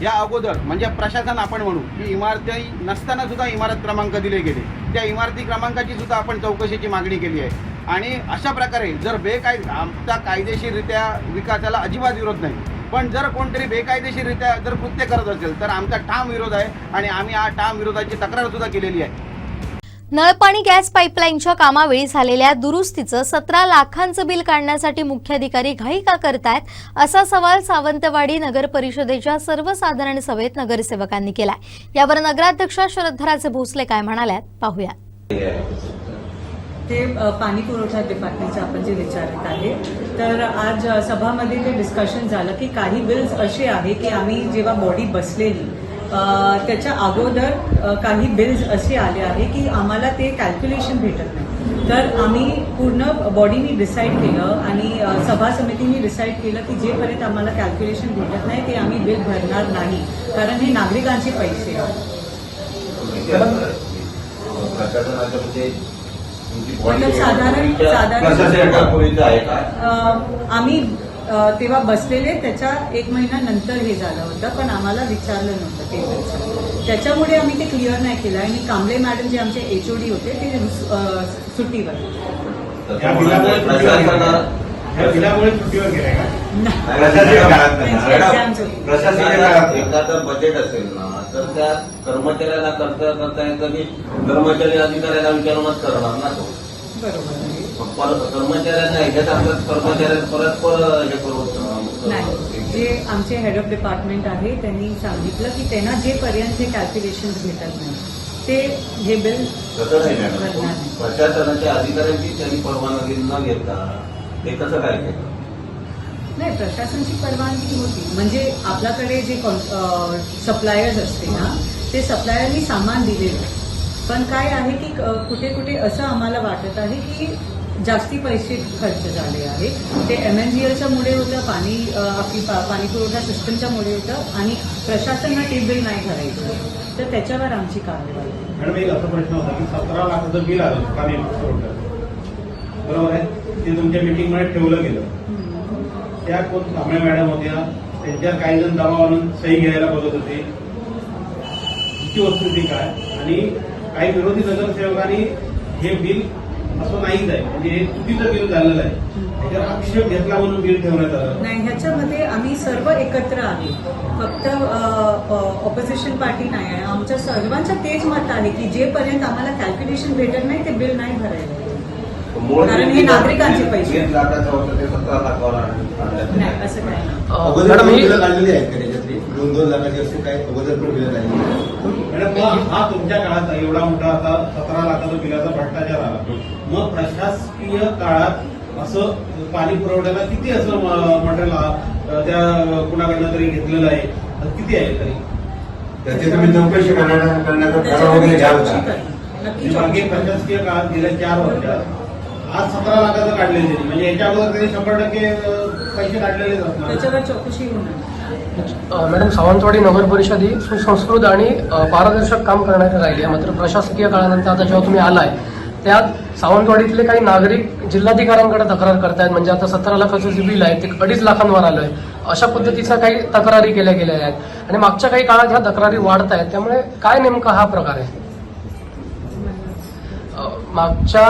या अगोदर म्हणजे प्रशासन आपण म्हणू की इमारती नसताना सुद्धा इमारत क्रमांक दिले गेले, त्या इमारती क्रमांकाची सुद्धा आपण चौकशीची मागणी केली आहे. आणि अशा प्रकारे जर आमचा कायदेशीररित्या विकासाला अजिबात विरोध नाही, पण जर कोणतरी बेकायदेशीररित्या जर कृत्य करत असेल तर आमचा ठाम विरोध आहे आणि आम्ही हा ठाम विरोधाची तक्रार सुद्धा केलेली आहे. नळपाणी गॅस पाईपलाईनच्या कामावेळी झालेल्या दुरुस्तीचं 17 लाखांचं बिल काढण्यासाठी मुख्याधिकारी घाई का करतायत असा सवाल सावंतवाडी नगर परिषदेच्या सर्वसाधारण सभेत नगरसेवकांनी केलाय. यावर नगराध्यक्षा शरदधराचे भोसले काय म्हणाल्यात पाहूया. ते पाणी पुरवठा डिपार्टमेंटचं आपण जे विचारत आहे, तर आज सभामध्ये ते डिस्कशन झालं की काही बिल्स असे आहे की आम्ही जेव्हा बॉडी बसलेली त्याच्या अगोदर काही बिल्स असे आले आहे की आम्हाला ते कॅल्क्युलेशन भेटत नाही. तर आम्ही पूर्ण बॉडीनी डिसाईड केलं आणि सभा समितीने डिसाईड केलं की जेपर्यंत आम्हाला कॅल्क्युलेशन भेटत नाही ते आम्ही बिल भरणार नाही, कारण हे नागरिकांचे पैसे आहेत. मतलब साधारण आम्ही तेव्हा बसलेले त्याच्या 1 महिना नंतर हे झालं होतं, पण आम्हाला विचारलं नव्हतं ते. त्याच्यामुळे आम्ही ते क्लिअर नाही केलं आणि कांबळे मॅडम जे आमचे HOD होते ते सुट्टीवर. एकदा बजेट असेल ना तर त्या कर्मचाऱ्याला करता कर्मचारी अधिकाऱ्याला विचारूनच करणार ना तो. बरोबर. कर्मचाऱ्यांना ह्याच्यात आपल्या कर्मचाऱ्यांना परस्पर हे करू नाही. जे आमचे हेड ऑफ डिपार्टमेंट आहे त्यांनी सांगितलं की त्यांना जेपर्यंत हे कॅल्क्युलेशन भेटत नाही ते हे बिल तसं नाही. प्रशासनाच्या अधिकाऱ्यांची त्यांनी परवानगी न घेता ते कसं काय केलं नाही. प्रशासनाची परवानगी होती, म्हणजे आपल्याकडे जे सप्लायर्स असते ना ते सप्लायरनी सामान दिलेलं, पण काय आहे की कुठे कुठे असं आम्हाला वाटत आहे की जास्ती पैसे खर्च झाले आहे. ते MNGLच्या मुळे होतं, आपली पाणी पुरवठा सिस्टमच्या मुळे होतं आणि प्रशासनाला ते बिल नाही भरायचं, तर त्याच्यावर आमची कारवाई. मॅडम एक असा प्रश्न होता की 17 लाखाचं बिल आलं पाणी पुरवठा, बरोबर आहे, ते तुमच्या मीटिंगमध्ये ठेवलं गेलं. त्या कोण कांबळे मॅडम होत्या, त्यांच्यावर काही जण दबाव आणून सही घ्यायला बघत होते, तिची वस्तुस्थिती काय, आणि काही विरोधी नगरसेवकांनी हे बिल असं नाहीच आहे, म्हणजे हे चुकीचं बिल झालेलं आहे, त्याच्यावर आक्षेप घेतला म्हणून बिल ठेवण्यात आलं नाही. ह्याच्यामध्ये आम्ही सर्व एकत्र आहे, फक्त ऑपोजिशन पार्टी नाही आहे. आमच्या सर्वांचं तेच मत आहे की जेपर्यंत आम्हाला कॅल्क्युलेशन भेटत नाही ते बिल नाही भरायला, कारण हे नागरिकांचे पैसे. नाही असं काय नाही. काढलेली आहेत का त्याच्यातली 2-2 लाखाची असे काय अगोदर पण बिलं लागली. मॅडम हा तुमच्या काळात एवढा मोठा आता 17 लाखाचा बिलाचा भ्रष्टाचार आला, मग प्रशासकीय काळात असं पाणी पुरवठ्याला किती असं मटेरियल त्या कुणाकडनं तरी घेतलेलं आहे, किती आहे तरी त्याची तुम्ही चौकशी करण्याचा ठराव वगैरे घ्याल का? नक्की मागे चौकशी. प्रशासकीय काळात गेल्या 4 वर्षात आज 17 लाखाचं काढलेलं त्यांनी, म्हणजे याच्या अगोदर त्यांनी 100% पैसे काढलेलेच असणार. त्याच्यावर चौकशी होणार. मॅडम, सावंतवाडी नगर परिषद ही सुसंस्कृत आणि पारदर्शक काम करणारी राहिली आहे. मात्र प्रशासकीय काळानंतर आता जेव्हा तुम्ही आलाय त्यात सावंतवाडीतले काही नागरिक जिल्हाधिकाऱ्यांकडे तक्रार करतायत. म्हणजे आता 17 लाखाचं जे बिल आहे ते 2.5 लाखांवर आलंय. अशा पद्धतीच्या काही तक्रारी केल्या गेलेल्या आहेत आणि मागच्या काही काळात ह्या तक्रारी वाढत आहेत. त्यामुळे काय नेमका हा प्रकार आहे? मागच्या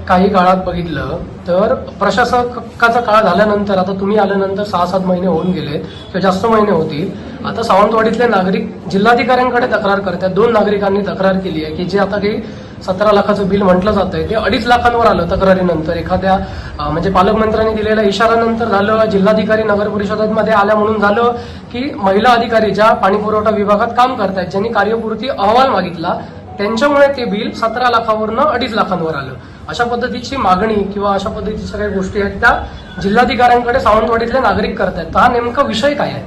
काही काळात बघितलं तर प्रशासकाचा काळ झाल्यानंतर आता तुम्ही आल्यानंतर 6-7 महिने होऊन गेलेत किंवा जास्त महिने होतील. आता सावंतवाडीतले नागरिक जिल्हाधिकाऱ्यांकडे तक्रार करतात. 2 नागरिकांनी तक्रार केली आहे की जे आता काही 17 लाखाचं बिल म्हटलं जातंय ते 2.5 लाखांवर आलं तक्रारीनंतर. एखाद्या म्हणजे पालकमंत्र्यांनी दिलेल्या इशाऱ्यानंतर झालं, जिल्हाधिकारी नगर परिषदेमध्ये आल्या म्हणून झालं, की महिला अधिकारी ज्या पाणीपुरवठा विभागात काम करतायत ज्यांनी कार्यपूर्ती अहवाल मागितला त्यांच्यामुळे ते बिल 17 लाखावरनं 2.5 लाखांवर आलं. अशा पद्धतीची मागणी किंवा अशा पद्धतीच्या काही गोष्टी आहेत त्या जिल्हाधिकाऱ्यांकडे सावंतवाडीतले नागरिक करतायत. तर हा नेमका विषय काय आहे?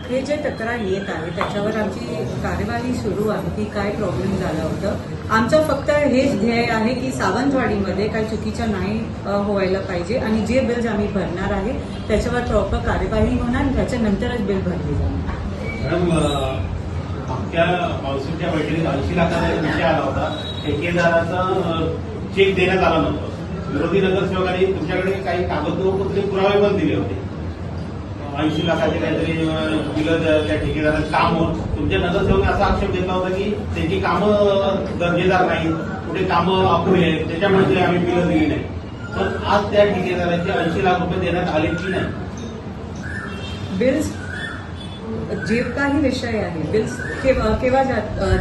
हे जे तक्रार येत आहे त्याच्यावर आमची कार्यवाही सुरू आहे की काय प्रॉब्लेम झाला होतं. आमचं फक्त हेच ध्येय आहे की सावंतवाडीमध्ये काही चुकीचं नाही व्हायला पाहिजे आणि जे बिल्स आम्ही भरणार आहे त्याच्यावर प्रॉपर कार्यवाही होणार, त्याच्यानंतरच बिल भरले जाणार. मॅडम, मागच्या पावसाच्या बैठकीत 80 लाखाचा विषय आला होता. ठेकेदाराचा चेक देण्यात आला नव्हता. विरोधी नगरसेवकांनी तुमच्याकडे काही कागदपत्रे पुरावे पण दिले होते. 80 लाखाचे काहीतरी बिलं त्या ठेकेदाराचं काम होत. तुमच्या नगरसेवकांनी असा आक्षेप घेतला होता की त्यांची कामं दर्जेदार नाहीत, कुठे कामं अपुरी आहेत, त्याच्यामुळे ते आम्ही बिलं दिली नाही. तर आज त्या ठेकेदाराचे 80 लाख रुपये देण्यात आले की नाही? बिल्स जे काही विषय आहे बिल्स केव्हा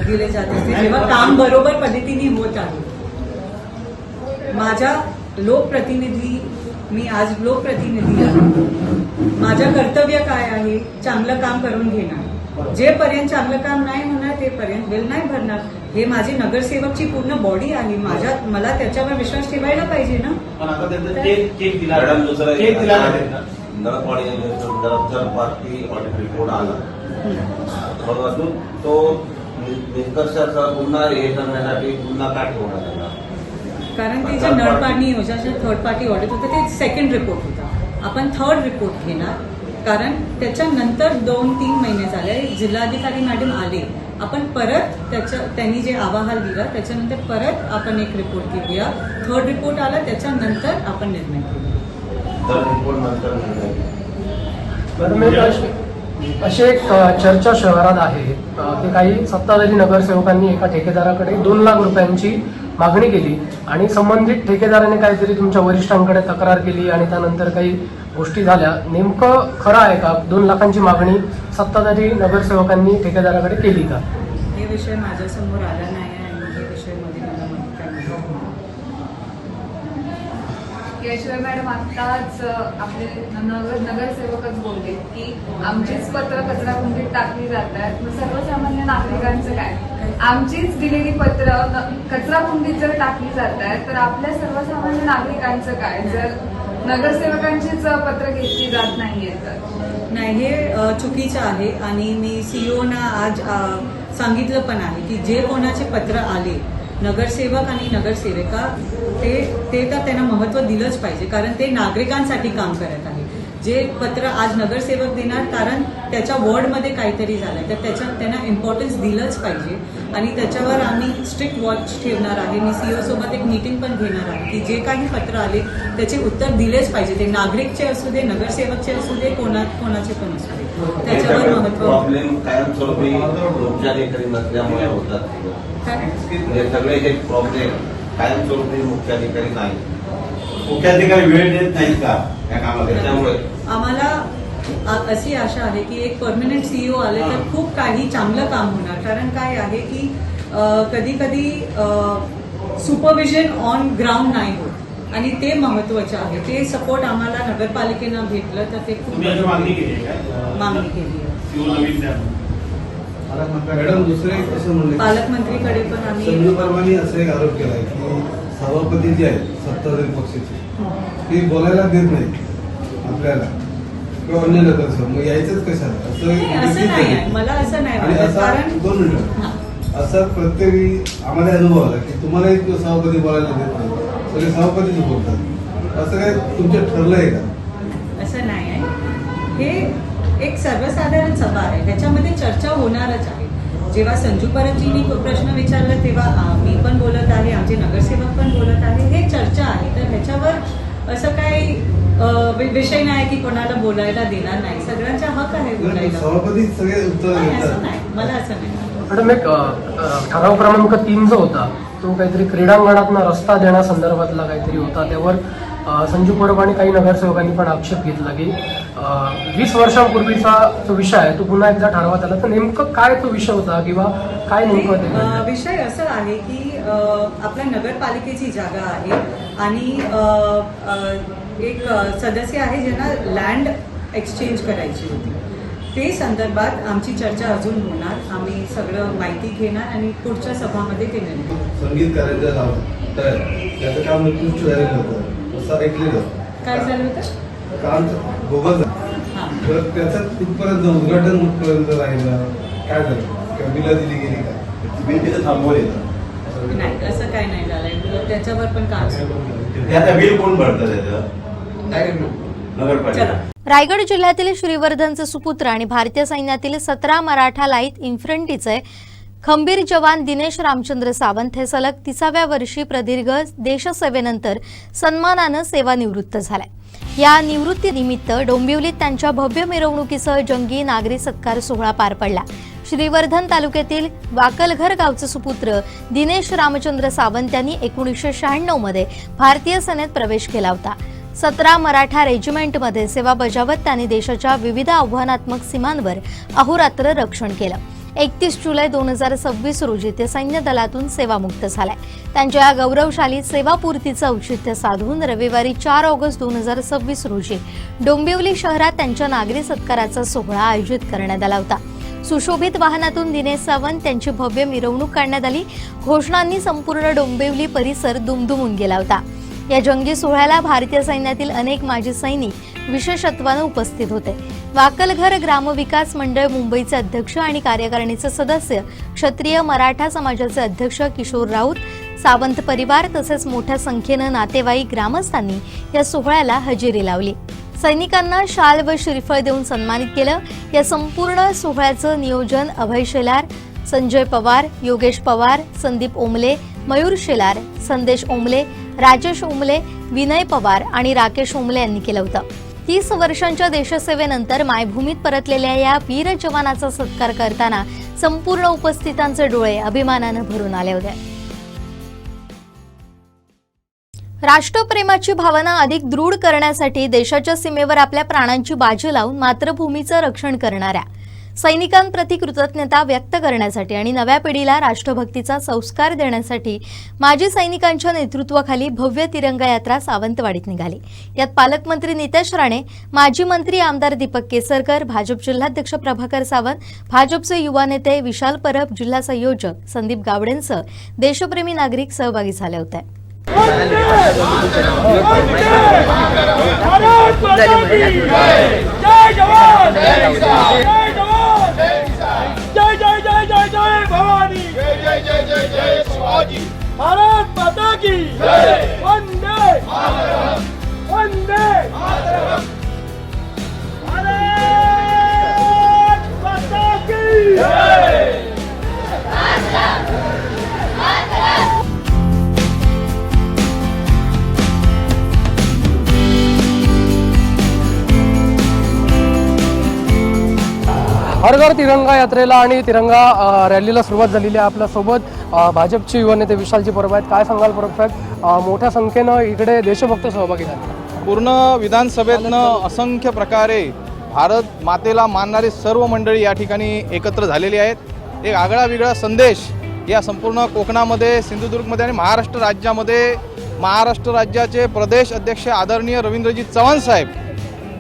दिले जाते जेव्हा काम बरोबर पद्धतीने होत आहे. माझा लोकप्रतिनिधी, मी आज लोकप्रतिनिधी आहे. माझं कर्तव्य काय आहे? चांगलं काम करून घेणार. जेपर्यंत चांगलं काम नाही होणार तेपर्यंत बिल नाही भरणार. हे माझी नगरसेवकची पूर्ण बॉडी आहे. मला त्याच्यावर विश्वास ठेवायला पाहिजे ना. पण आता त्यांचा चेक दिला. मॅडम, दुसरं चेक दिला नाही. नगरपालिका जर पार्टी ऑडिट रिपोर्ट आला मग अजून तो निष्कर्षाचा पुन्हा हे करण्यासाठी पुन्हा काय ठेवण्यात आला? कारण ते जे नळपाणी योजनेचे थर्ड पार्टी ऑडिट होतं ते सेकंड रिपोर्ट होता. आपण थर्ड रिपोर्ट घेणार कारण त्याच्यानंतर 2-3 महिने झाले जिल्हाधिकारी मॅडम आले. आपण परत त्यांनी जे अहवाल दिला त्याच्यानंतर परत आपण एक रिपोर्ट घेऊया. थर्ड रिपोर्ट आला त्याच्यानंतर आपण निर्णय घेऊया. तर रिपोर्ट नंतर अशी एक चर्चा शहरात आहे की काही सत्ताधारी नगरसेवकांनी एका ठेकेदाराकडे 2 लाख रुपयांची मागणी केली आणि संबंधित ठेकेदाराने काहीतरी तुमच्या वरिष्ठांकडे तक्रार केली आणि त्यानंतर काही गोष्टी झाल्या. नेमकं खरं आहे का? 2 लाखांची मागणी सत्ताधारी नगरसेवकांनी ठेकेदाराकडे केली का? हे विषय माझ्यासमोर आला नाही आणि हे विषयामध्ये मला माहिती नाही. केशव मॅडम आत्ताच आपले नगरसेवकच बोलले की आमचीच पत्र कचराकुंडीत टाकली जात आहेत. मग सर्वसामान्य नागरिकांचं काय? आमचीच दिलेली पत्र कचराकुंडीत जर टाकली जात आहेत तर आपल्या सर्वसामान्य नागरिकांचं काय? जर नगरसेवकांचीच पत्र घेतली जात नाहीये तर नाही, हे चुकीचं आहे आणि मी सीईओना आज सांगितलं पण आहे की जे कोणाचे पत्र आले नगरसेवक आणि नगरसेविका ते तर त्यांना महत्त्व दिलंच पाहिजे कारण ते नागरिकांसाठी काम करत आहे. जे पत्र आज नगरसेवक देणार कारण त्याच्या वॉर्डमध्ये काहीतरी झालं तर त्यांना इम्पॉर्टन्स दिलंच पाहिजे आणि त्याच्यावर आम्ही स्ट्रिक्ट वॉच ठेवणार आहे. मी सीईओ सोबत एक मीटिंग पण घेणार आहे की जे काही पत्र आले त्याचे उत्तर दिलेच पाहिजे. ते नागरिकचे असू दे, नगरसेवकचे असू दे, कोणाचे पण असू दे, त्याच्यावर महत्त्व. प्रॉब्लेम कायमस्वरूपी मुख्याधिकारी नसल्यामुळे होतात. हे सगळे हे प्रॉब्लेम कायमस्वरूपी मुख्याधिकारी नाही. मुख्याधिकारी वेळ देत नाहीत का या कामाला? त्यामुळे आम्हाला अशी आशा आहे की एक परमनंट सीईओ आले तर खूप काही चांगलं काम होणार. कारण काय आहे की कधी कधी सुपरविजन ऑन ग्राउंड नाही होत आणि ते महत्वाचं आहे. ते सपोर्ट आम्हाला नगरपालिकेनं भेटलं तर ते खूप मागणी केली आहे. मॅडम, दुसरे कसं म्हणले पालकमंत्रीकडे पण आम्ही संजूपर्वांनी असा एक आरोप केलाय की सभापती जे आहेत सत्ताधारी पक्षाचे ते बोलायला देत नाही आपल्याला किंवा अन्य नगरसेवक. मग यायचंच कशाला? असं नाही आहे. मला असं नाही वाटत कारण असं प्रत्येक आम्हाला अनुभव आला की तुम्हाला एक सभापती बोलायला देत नाही, सगळे सभापतीच बोलतात. असं काय तुमचं ठरलं आहे का? असं नाही आहे. हे एक सर्वसाधारण सभा आहे, त्याच्यामध्ये चर्चा होणारच आहे. जेव्हा संजू परबजींनी प्रश्न विचारला तेव्हा मी पण बोलत आहे, आमचे नगरसेवक पण बोलत आहे. हे चर्चा आहे, तर ह्याच्यावर असं काही विषय नाही की कोणाला बोलायला देणार नाही. सगळ्यांचा हक आहे बोलायला. सभापती सगळे उत्तर नाही, असं देतात. नाही, मला असं नाही. मॅडम, एक ठराव क्रमांक 3 जो होता तो काहीतरी क्रीडांगणातून रस्ता देण्यासंदर्भातला काहीतरी होता. त्यावर संजू परब आणि काही नगरसेवकांनी पण आक्षेप घेतला की 20 वर्षांपूर्वीचा जो विषय आहे तो पुन्हा एकदा ठरवण्यात आला. तर नेमकं काय तो विषय होता किंवा काय नेमकं ते विषय असं आहे की आपल्या नगरपालिकेची जागा आहे आणि एक सदस्य आहे ज्यांना लँड एक्सचेंज करायची होती. ते संदर्भात आमची चर्चा अजून होणार. आम्ही सगळं माहिती घेणार आणि पुढच्या सभामध्ये ते निर्णय. संगीत करायचं लावलं तर त्याचं काम उत्कृष्ट झालेलं होतं असं ऐकलेलं. काय झालं होतं? काम बोगस झालं. तर त्याचं कुठपर्यंत उद्घाटन कुठपर्यंत राहिलं, काय झालं, कमीला दिली गेली का, तुम्ही तिथं थांबवलं नाही, असं काय नाही झालंय. त्याच्यावर पण काम त्याचा बिल कोण भरतं त्याचं? नगरपालिका. रायगड जिल्ह्यातील श्रीवर्धनचे सुपुत्र आणि भारतीय सैन्यातील 17 मराठा लाईट इन्फंट्रीचे खंबीर जवान दिनेश रामचंद्र सावंत हे सलग 30व्या वर्षी प्रदीर्घ देशसेवेनंतर सन्मानानं सेवानिवृत्त झाले. या निवृत्तीनिमित्त डोंबिवलीत त्यांच्या भव्य मिरवणुकीसह जंगी नागरी सत्कार सोहळा पार पडला. श्रीवर्धन तालुक्यातील वाकलघर गावचे सुपुत्र दिनेश रामचंद्र सावंत यांनी 1996 मध्ये भारतीय सेनेत प्रवेश केला होता. 17 मराठा रेजिमेंटमध्ये सेवा बजावत त्यांनी देशाच्या विविध आव्हानात्मक सीमांवर अहोरात्र रक्षण केलं. 31 जुलै 2026 रोजी ते सैन्य दलातून सेवामुक्त झाले. त्यांच्या या गौरवशाली सेवापूर्तीचं औचित्य साधून रविवारी 4 ऑगस्ट 2026 रोजी डोंबिवली शहरात त्यांच्या नागरी सत्काराचा सोहळा आयोजित करण्यात आला होता. सुशोभित वाहनातून दिनेश सावंत यांची भव्य मिरवणूक काढण्यात आली. घोषणांनी संपूर्ण डोंबिवली परिसर दुमदुमून गेला होता. या जंगी सोहळ्याला भारतीय सैन्यातील अनेक माजी सैनिक विशेषत्वानं उपस्थित होते. वाकलघर ग्रामविकास मंडळ मुंबईचे अध्यक्ष आणि कार्यकारिणीचे सदस्य, क्षत्रिय मराठा समाजाचे अध्यक्ष किशोर राऊत, सावंत परिवार तसेच मोठ्या संख्येनं नातेवाईक, ग्रामस्थांनी या सोहळ्याला हजेरी लावली. सैनिकांना शाल व श्रीफळ देऊन सन्मानित केलं. या संपूर्ण सोहळ्याचं नियोजन अभय शेलार, संजय पवार, योगेश पवार, संदीप ओमले, मयूर शेलार, संदेश ओमले, राजेश ओमले, विनय पवार आणि राकेश ओमले यांनी केलं होतं. 30 वर्षांच्या देशसेवेनंतर मायभूमीत परतलेल्या या वीर जवानाचा सत्कार करताना संपूर्ण उपस्थितांचे डोळे अभिमानानं भरून आले होते. राष्ट्रप्रेमाची भावना अधिक दृढ करण्यासाठी देशाच्या सीमेवर आपल्या प्राणांची बाजी लावून मातृभूमीचं रक्षण करणाऱ्या सैनिकांप्रती कृतज्ञता व्यक्त करण्यासाठी आणि नव्या पिढीला राष्ट्रभक्तीचा संस्कार देण्यासाठी माजी सैनिकांच्या नेतृत्वाखाली भव्य तिरंगा यात्रा सावंतवाडीत निघाली. यात पालकमंत्री नितेश राणे, माजी मंत्री आमदार दीपक केसरकर, भाजप जिल्हाध्यक्ष प्रभाकर सावंत, भाजपचे युवा नेते विशाल परब, जिल्हा संयोजक संदीप गावडेंसह देशप्रेमी नागरिक सहभागी झाले होते. जय जय जय जय जय भवानी, जय जय जय जय जय शिवाजी, भारत माता की जय, वंदे मातरम, वंदे मातरम, भारत माता की जय. हर घर तिरंगा यात्रेला आणि तिरंगा रॅलीला सुरुवात झालेली आहे. आपल्यासोबत भाजपचे युवा नेते विशालजी परब आहेत. काय सांगाल परब साहेब, मोठ्या संख्येनं इकडे देशभक्त सहभागी झाले. पूर्ण विधानसभेतनं असंख्य प्रकारे भारत मातेला मानणारी सर्व मंडळी या ठिकाणी एकत्र झालेली आहेत. एक आगळा वेगळा संदेश या संपूर्ण कोकणामध्ये, सिंधुदुर्गमध्ये आणि महाराष्ट्र राज्यामध्ये महाराष्ट्र राज्याचे प्रदेश अध्यक्ष आदरणीय रवींद्रजी चव्हाण साहेब,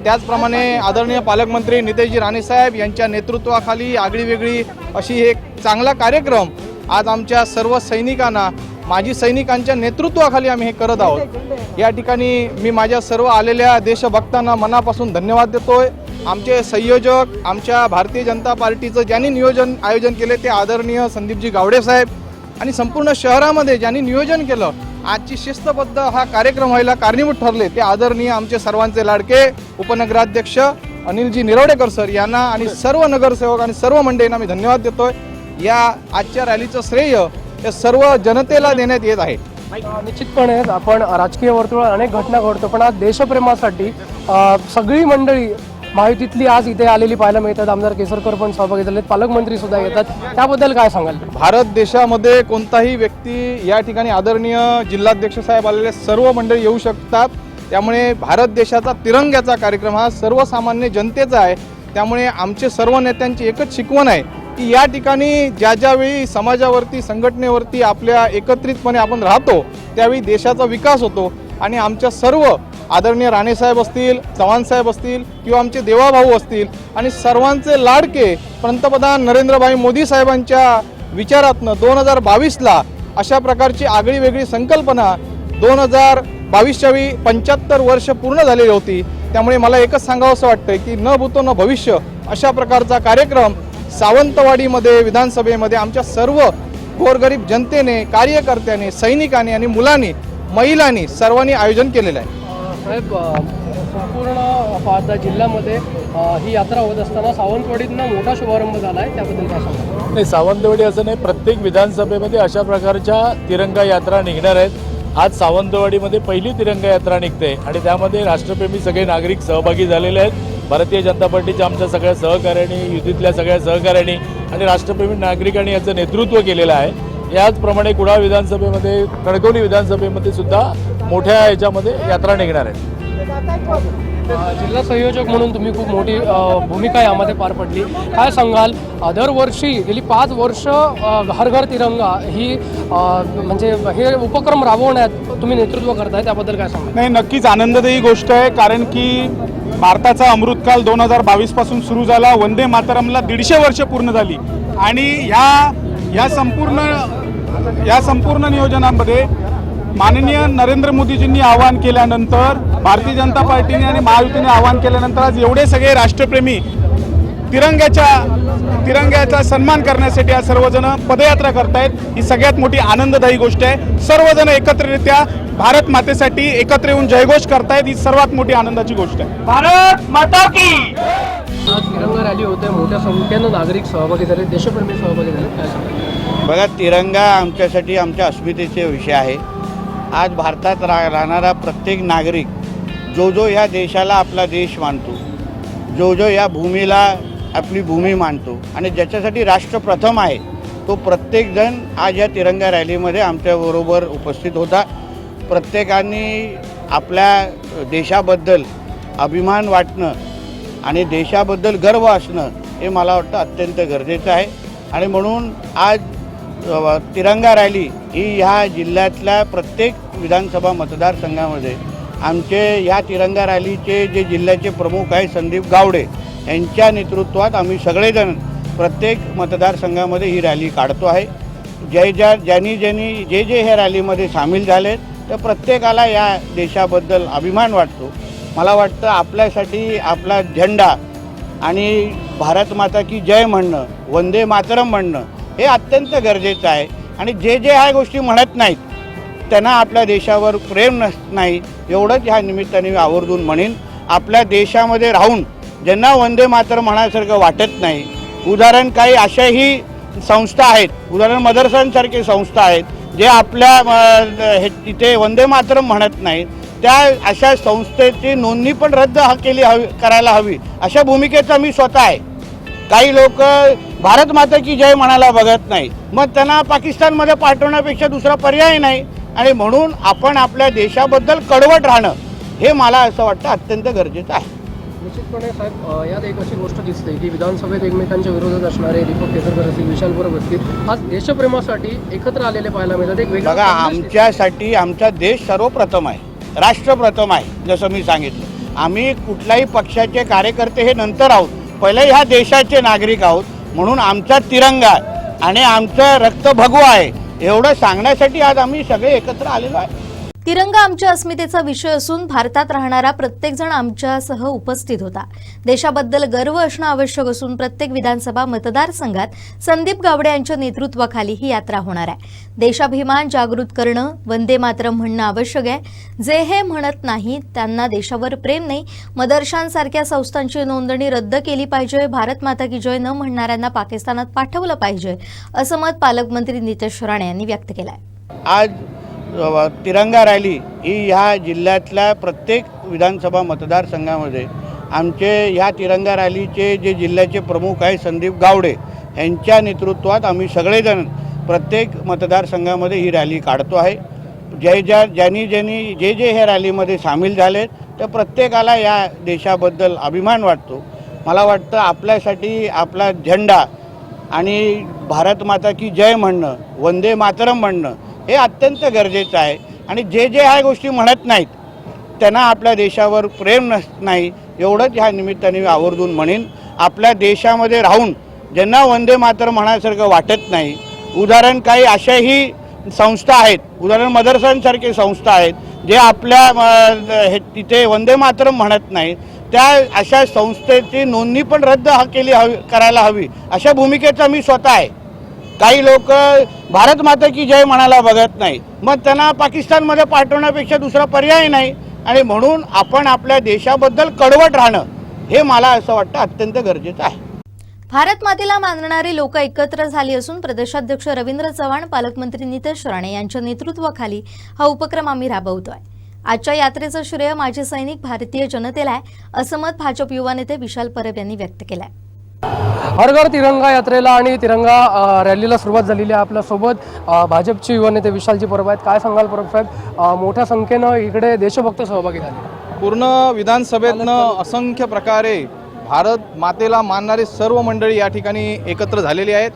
त्याचप्रमाणे आदरणीय पालकमंत्री नितेशजी राणे साहेब यांच्या नेतृत्वाखाली आगळीवेगळी अशी एक चांगला कार्यक्रम आज आमच्या सर्व सैनिकांना, माजी सैनिकांच्या नेतृत्वाखाली आम्ही हे करत आहोत. या ठिकाणी मी माझ्या सर्व आलेल्या देशभक्तांना मनापासून धन्यवाद देतोय. आमचे संयोजक, आमच्या भारतीय जनता पार्टीचं ज्यांनी आयोजन केले ते आदरणीय संदीपजी गावडे साहेब आणि संपूर्ण शहरामध्ये ज्यांनी नियोजन केलं, आजची शिस्तबद्ध हा कार्यक्रम व्हायला कारणीभूत ठरले ते आदरणीय आमचे सर्वांचे लाडके उपनगराध्यक्ष अनिलजी निरवडेकर सर यांना आणि सर्व नगरसेवक आणि सर्व मंडळींना मी धन्यवाद देतोय. या आजच्या रॅलीचं श्रेय हे सर्व जनतेला देण्यात येत आहे. निश्चितपणे आपण राजकीय वर्तुळात अनेक घटना घडतो, पण आज देशप्रेमासाठी सगळी मंडळी महायुतीतली आज इथे आलेली पाहायला मिळतात. आमदार केसरकर पण सहभागी झालेत, पालकमंत्री सुद्धा येतात. त्याबद्दल काय सांगाल? भारत देशामध्ये कोणताही व्यक्ती या ठिकाणी आदरणीय जिल्हाध्यक्ष साहेब आलेले सर्व मंडळी येऊ शकतात. त्यामुळे भारत देशाचा तिरंग्याचा कार्यक्रम हा सर्वसामान्य जनतेचा आहे. त्यामुळे आमचे सर्व नेत्यांची एकच शिकवण आहे की या ठिकाणी ज्यावेळी समाजावरती संघटनेवरती आपल्या एकत्रितपणे आपण राहतो त्यावेळी देशाचा विकास होतो. आणि आमच्या सर्व आदरणीय राणेसाहेब असतील, चव्हाणसाहेब असतील किंवा आमचे देवाभाऊ असतील आणि सर्वांचे लाडके पंतप्रधान नरेंद्रभाई मोदी साहेबांच्या विचारातनं 2022ला अशा प्रकारची आगळी वेगळी संकल्पना 2022च्या वेळी 75 वर्ष पूर्ण झालेली होती. त्यामुळे मला एकच सांगावंसं वाटतंय की न भूतो न भविष्य अशा प्रकारचा कार्यक्रम सावंतवाडीमध्ये विधानसभेमध्ये आमच्या सर्व गोरगरीब जनतेने, कार्यकर्त्याने, सैनिकांनी आणि मुलांनी, महिलांनी सर्वांनी आयोजन केलेलं आहे. साहेब, संपूर्ण पारदा जिल्ह्यामध्ये ही यात्रा होत असताना सावंतवाडीतनं मोठा शुभारंभ झाला आहे, त्याबद्दल काय सांगा? नाही, सावंतवाडी असं नाही, प्रत्येक विधानसभेमध्ये अशा प्रकारच्या तिरंगा यात्रा निघणार आहेत. आज सावंतवाडीमध्ये पहिली तिरंगा यात्रा निघते आणि त्यामध्ये राष्ट्रप्रेमी सगळे नागरिक सहभागी झालेले आहेत. भारतीय जनता पार्टीच्या आमच्या सगळ्या सहकाऱ्यांनी, युतीतल्या सगळ्या सहकाऱ्यांनी आणि राष्ट्रप्रेमी नागरिकांनी याचं नेतृत्व केलेलं आहे. याचप्रमाणे कुडाळ विधानसभेमध्ये, कणकवली विधानसभेमध्ये सुद्धा मोठ्या याच्यामध्ये यात्रा निघणार आहेत. जिल्हा संयोजक म्हणून तुम्ही खूप मोठी भूमिका यामध्ये पार पडली. काय सांगाल? दरवर्षी गेली 5 वर्ष हर घर तिरंगा ही म्हणजे हे उपक्रम राबवण्यात तुम्ही नेतृत्व करताय, त्याबद्दल काय सांगाल? नाही, नक्कीच आनंददायी गोष्ट आहे. कारण की भारताचा अमृतकाल 2022 पासून सुरू झाला. वंदे मातरमला 150 वर्ष पूर्ण झाली आणि या संपूर्ण नियोजनामध्ये माननीय नरेंद्र मोदीजींनी आवाहन केल्यानंतर, भारतीय जनता पार्टीने आणि महायुतीने आवाहन केल्यानंतर आज एवढे सगळे राष्ट्रप्रेमी तिरंग्याचा सन्मान करण्यासाठी आज सर्वजण पदयात्रा करतायत. ही सगळ्यात मोठी आनंददायी गोष्ट आहे. सर्वजण एकत्रितरित्या भारत मातेसाठी एकत्र येऊन जयघोष करतायत. ही सर्वात मोठी आनंदाची गोष्ट आहे. भारत माता की. आज तिरंगा रॅली होते, मोठ्या संख्येनं नागरिक सहभागी झाले, देशप्रेमी सहभागी झाले, काय सांगाल? बघा, तिरंगा आमच्यासाठी आमच्या अस्मितेचे विषय आहे. आज भारतात राहणारा प्रत्येक नागरिक जो या देशाला आपला देश मानतो, जो या भूमीला आपली भूमी मानतो आणि ज्याच्यासाठी राष्ट्र प्रथम आहे, तो प्रत्येकजण आज या तिरंगा रॅलीमध्ये आमच्याबरोबर उपस्थित होता. प्रत्येकाने आपल्या देशाबद्दल अभिमान वाटणं आणि देशाबद्दल गर्व असणं हे मला वाटतं अत्यंत गरजेचं आहे. आणि म्हणून आज तिरंगा रॅली ही ह्या जिल्ह्यातल्या प्रत्येक विधानसभा मतदारसंघामध्ये आमचे ह्या तिरंगा रॅलीचे जे जिल्ह्याचे प्रमुख आहे संदीप गावडे यांच्या नेतृत्वात आम्ही सगळेजण प्रत्येक मतदारसंघामध्ये ही रॅली काढतो आहे. ज्यांनी जे ह्या रॅलीमध्ये सामील झाले तर प्रत्येकाला या देशाबद्दल अभिमान वाटतो. मला वाटतं आपल्यासाठी आपला झेंडा आणि भारत माता की जय म्हणणं, वंदे मातरम म्हणणं हे अत्यंत गरजेचं आहे. आणि जे ह्या गोष्टी म्हणत नाहीत त्यांना आपल्या देशावर प्रेम नाही, एवढंच ह्या निमित्ताने मी आवर्जून म्हणेन. आपल्या देशामध्ये राहून ज्यांना वंदे मातरम म्हणायसारखं वाटत नाही, उदाहरण काही अशाही संस्था आहेत, उदाहरण मदरसांसारखे संस्था आहेत जे आपल्या तिथे वंदे मातरम म्हणत नाहीत, त्या अशा संस्थेची नोंदणी पण रद्द करायला हवी अशा भूमिकेचा मी स्वतः आहे. काही लोक भारत माता की जय म्हणायला बघत नाही, मग त्यांना पाकिस्तानमध्ये पाठवण्यापेक्षा दुसरा पर्याय नाही. आणि म्हणून आपण आपल्या देशाबद्दल कडवट राहणं हे मला असं वाटतं अत्यंत गरजेचं आहे. निश्चितपणे साहेब, यात एक अशी गोष्ट दिसते की विधानसभेत एकमेकांच्या विरोधात असणारे दीपक केसरकर असतील, विशाल परब असतील, आज देशप्रेमासाठी एकत्र आलेले पाहायला मिळतात. एक वेगळा बघा, आमच्यासाठी आमचा देश सर्वप्रथम आहे, राष्ट्र प्रथम आहे. जसं मी सांगितलं, आम्ही कुठल्याही पक्षाचे कार्यकर्ते हे नंतर आहोत, पहिले ह्या देशाचे नागरिक आहोत. म्हणून आमचा तिरंगा आणि आमचं रक्त भगवा आहे एवढं सांगण्यासाठी आज आम्ही सगळे एकत्र आलेलो आहे. तिरंगा आमच्या अस्मितेचा विषय असून भारतात राहणारा प्रत्येकजण आमच्यासह उपस्थित होता. देशाबद्दल गर्व असणं आवश्यक असून प्रत्येक विधानसभा मतदारसंघात संदीप गावडे यांच्या नेतृत्वाखाली ही यात्रा होणार आहे. देशाभिमान जागृत करणं, वंदे मातरम म्हणणं आवश्यक आहे. जे हे म्हणत नाही त्यांना देशावर प्रेम नाही. मदरशांसारख्या संस्थांची नोंदणी रद्द केली पाहिजे. भारत माता की जय न म्हणणाऱ्यांना पाकिस्तानात पाठवलं पाहिजे, असं मत पालकमंत्री नितेश राणे यांनी व्यक्त केलं आहे. आज तिरंगा रॅली ही ह्या जिल्ह्यातल्या प्रत्येक विधानसभा मतदारसंघामध्ये आमचे ह्या तिरंगा रॅलीचे जे जिल्ह्याचे प्रमुख आहे संदीप गावडे यांच्या नेतृत्वात आम्ही सगळेजण प्रत्येक मतदारसंघामध्ये ही रॅली काढतो आहे. ज्यांनी जे ह्या रॅलीमध्ये सामील झाले त्या प्रत्येकाला या देशाबद्दल अभिमान वाटतो. मला वाटतं आपल्यासाठी आपला झेंडा आणि भारत माता की जय म्हणणं, वंदे मातरम म्हणणं हे अत्यंत गरजेचं आहे. आणि जे ह्या गोष्टी म्हणत नाहीत त्यांना आपल्या देशावर प्रेम नाही, एवढंच ह्या निमित्ताने मी आवर्जून म्हणेन. आपल्या देशामध्ये राहून ज्यांना वंदे मातरम म्हणायसारखं वाटत नाही, उदाहरण काही अशाही संस्था आहेत, उदाहरण मदरसांसारखे संस्था आहेत जे आपल्या तिथे वंदे मातरम म्हणत नाही, त्या अशा संस्थेची नोंदणी पण रद्द करायला हवी अशा भूमिकेचा मी स्वतः आहे. काही लोक भारत माता की जय म्हणायला बघत नाही, मग त्यांना पाकिस्तानमध्ये पाठवण्यापेक्षा दुसरा पर्याय नाही. आणि म्हणून आपण आपल्या देशाबद्दल कडवट राहणं हे मला असं वाटतं अत्यंत गरजेचं आहे. भारत मातेला मानणारी लोक एकत्र झाली असून प्रदेशाध्यक्ष रवींद्र चव्हाण, पालकमंत्री नितेश राणे यांच्या नेतृत्वाखाली हा उपक्रम आम्ही राबवतोय. आजच्या यात्रेचं श्रेय माजी सैनिक भारतीय जनतेला आहे, असं मत भाजप युवा नेते विशाल परब यांनी व्यक्त केलं आहे. हर घर तिरंगा यात्रेला आणि तिरंगा रॅलीला सुरुवात झालेली आहे. आपल्यासोबत भाजपचे युवा नेते विशालजी परब आहेत. काय सांगाल परब साहेब, मोठ्या संख्येनं इकडे देशभक्त सहभागी झाले. पूर्ण विधानसभेतनं असंख्य प्रकारे भारत मातेला मानणारी सर्व मंडळी या ठिकाणी एकत्र झालेली आहेत.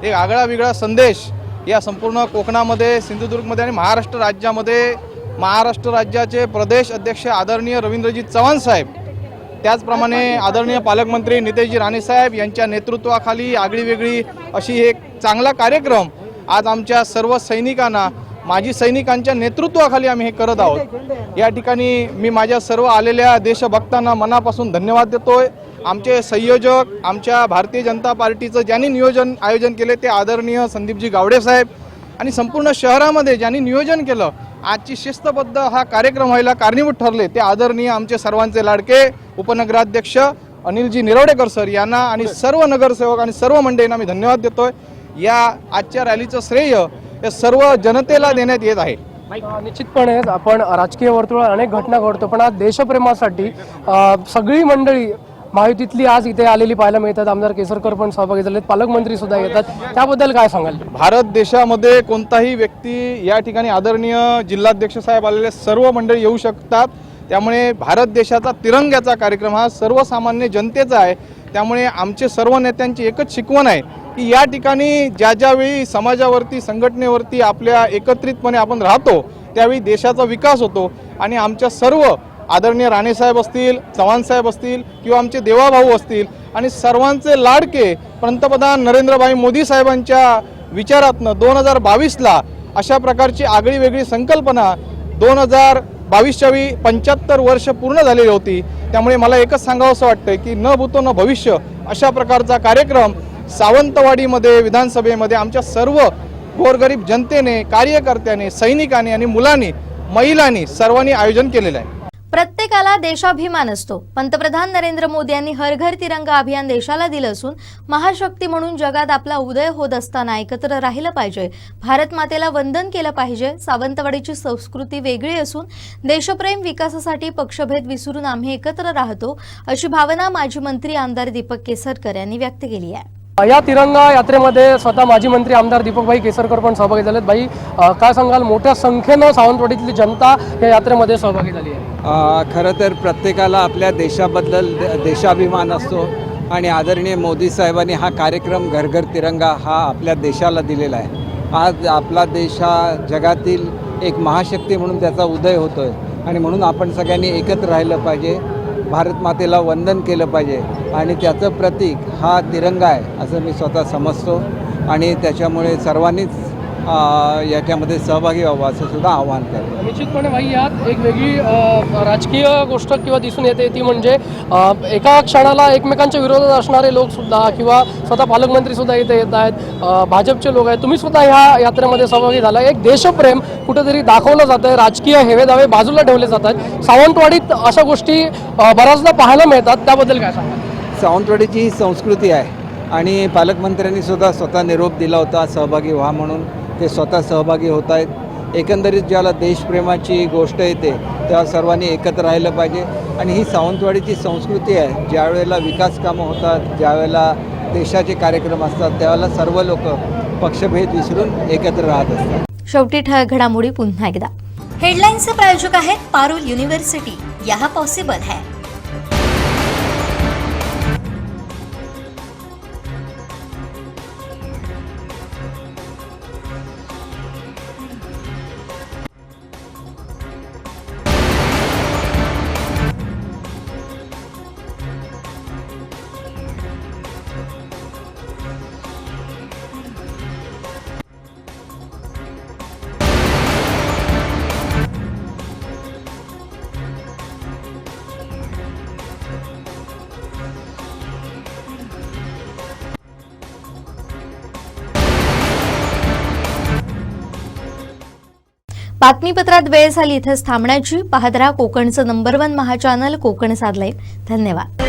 एक आगळा वेगळा संदेश या संपूर्ण कोकणामध्ये, सिंधुदुर्गमध्ये आणि महाराष्ट्र राज्यामध्ये महाराष्ट्र राज्याचे प्रदेश अध्यक्ष आदरणीय रवींद्रजी चव्हाण साहेब, त्याचप्रमाणे आदरणीय पालकमंत्री नितेशजी राणे साहेब यांच्या नेतृत्वाखाली आगळीवेगळी अशी एक चांगला कार्यक्रम आज आमच्या सर्व सैनिकांना, माजी सैनिकांच्या नेतृत्वाखाली आम्ही हे करत आहोत. या ठिकाणी मी माझ्या सर्व आलेल्या देशभक्तांना मनापासून धन्यवाद देतोय. आमचे संयोजक, आमच्या भारतीय जनता पार्टीचं ज्यांनी आयोजन केले ते आदरणीय संदीपजी गावडे साहेब, आणि संपूर्ण शहरामध्ये ज्यांनी नियोजन केलं, आजची शिस्तबद्ध हा कार्यक्रम व्हायला कारणीभूत ठरले ते आदरणीय आमचे सर्वांचे लाडके उपनगराध्यक्ष अनिलजी निरवडेकर सर यांना आणि सर्व नगरसेवक आणि सर्व मंडळींना मी धन्यवाद देतोय. या आजच्या रॅलीचं श्रेय या सर्व जनतेला देण्यात येत आहे. निश्चितपणे आपण राजकीय वर्तुळात अनेक घटना घडतो, पण आज देशप्रेमासाठी सगळी मंडळी महायुतीतली आज इथे आलेली पाहायला मिळतात. आमदार केसरकर पण सहभागी झालेत, पालकमंत्री सुद्धा येतात. त्याबद्दल काय सांगाल? भारत देशामध्ये कोणताही व्यक्ती या ठिकाणी आदरणीय जिल्हाध्यक्ष साहेब आलेले सर्व मंडळी येऊ शकतात. त्यामुळे भारत देशाचा तिरंग्याचा कार्यक्रम हा सर्वसामान्य जनतेचा आहे. त्यामुळे आमचे सर्व नेत्यांची एकच शिकवण आहे की या ठिकाणी ज्यावेळी समाजावरती, संघटनेवरती आपल्या एकत्रितपणे आपण राहतो त्यावेळी देशाचा विकास होतो. आणि आमच्या सर्व आदरणीय राणेसाहेब असतील, चव्हाण साहेब असतील किंवा आमचे देवाभाऊ असतील आणि सर्वांचे लाडके पंतप्रधान नरेंद्रभाई मोदी साहेबांच्या विचारातनं 2022ला अशा प्रकारची आगळी वेगळी संकल्पना 2022च्या वेळी 75 वर्ष पूर्ण झालेली होती. त्यामुळे मला एकच सांगावं असं वाटतंय की न भूतो न भविष्य अशा प्रकारचा कार्यक्रम सावंतवाडीमध्ये विधानसभेमध्ये आमच्या सर्व गोरगरीब जनतेने, कार्यकर्त्याने, सैनिकांनी आणि मुलांनी, महिलांनी सर्वांनी आयोजन केलेलं आहे. प्रत्येकाला देशाभिमान असतो. पंतप्रधान नरेंद्र मोदी यांनी हर घर तिरंगा अभियान देशाला दिलं असून महाशक्ती म्हणून जगात आपला उदय होत असताना एकत्र राहिलं पाहिजे. भारत मातेला वंदन केलं पाहिजे. सावंतवाडीची संस्कृती वेगळी असून देशप्रेम, विकासासाठी पक्षभेद विसरून आम्ही एकत्र राहतो, अशी भावना माजी मंत्री आमदार दीपक केसरकर यांनी व्यक्त केली आहे. या तिरंगा यात्रेमध्ये स्वतः माजी मंत्री आमदार दीपकभाई केसरकर पण सहभागी झालेत. भाई, काय सांगाल, मोठ्या संख्येनं सावंतवाडीतली जनता या यात्रेमध्ये सहभागी झाली आहे. खरं तर प्रत्येकाला आपल्या देशाबद्दल देशाभिमान असतो आणि आदरणीय मोदी साहेबांनी हा कार्यक्रम घर घर तिरंगा हा आपल्या देशाला दिलेला आहे. आज आपला देश हा जगातील एक महाशक्ती म्हणून त्याचा उदय होतो आहे आणि म्हणून आपण सगळ्यांनी एकत्र राहिलं पाहिजे. भारत मातेला वंदन केलं पाहिजे आणि त्याचं प्रतीक हा तिरंगा आहे असं मी स्वतः समजतो. आणि त्याच्यामुळे सर्वांनीच याच्यामध्ये सहभागी व्हावं असं सुद्धा आवाहन करतो. निश्चितपणे भाई यात एक वेगळी राजकीय गोष्ट किंवा दिसून येते ती म्हणजे एका क्षणाला एकमेकांच्या विरोधात असणारे लोक सुद्धा किंवा स्वतः पालकमंत्री सुद्धा इथे येत आहेत, भाजपचे लोक आहेत, तुम्ही सुद्धा ह्या यात्रेमध्ये सहभागी झाला. एक देशप्रेम कुठेतरी दाखवलं जात आहे, राजकीय हेवेदावे बाजूला ठेवले जात आहेत. सावंतवाडीत अशा गोष्टी बऱ्याचदा पाहायला मिळतात, त्याबद्दल काय सांगा? सावंतवाडीची ही संस्कृती आहे आणि पालकमंत्र्यांनी सुद्धा स्वतः निरोप दिला होता सहभागी व्हा म्हणून. ते स्वतः सहभागी होत आहेत. एकंदरीत ज्याला देशप्रेमाची गोष्ट येते तेव्हा सर्वांनी एकत्र राहिलं पाहिजे आणि ही सावंतवाडीची संस्कृती आहे. ज्यावेळेला विकास कामं होतात, ज्यावेळेला देशाचे कार्यक्रम असतात त्यावेळेला सर्व लोक पक्षभेद विसरून एकत्र राहत असतात. शेवटी ठळक घडामोडी पुन्हा एकदा. हेडलाईन्सचे प्रायोजक आहेत पारुल युनिव्हर्सिटी. यहाँ पॉसिबल है. बातमीपत्रात वेळ झाली इथेच थांबण्याची. पाहत रहा कोकणचं नंबर 1 महा चॅनल कोकण साधलंय. धन्यवाद.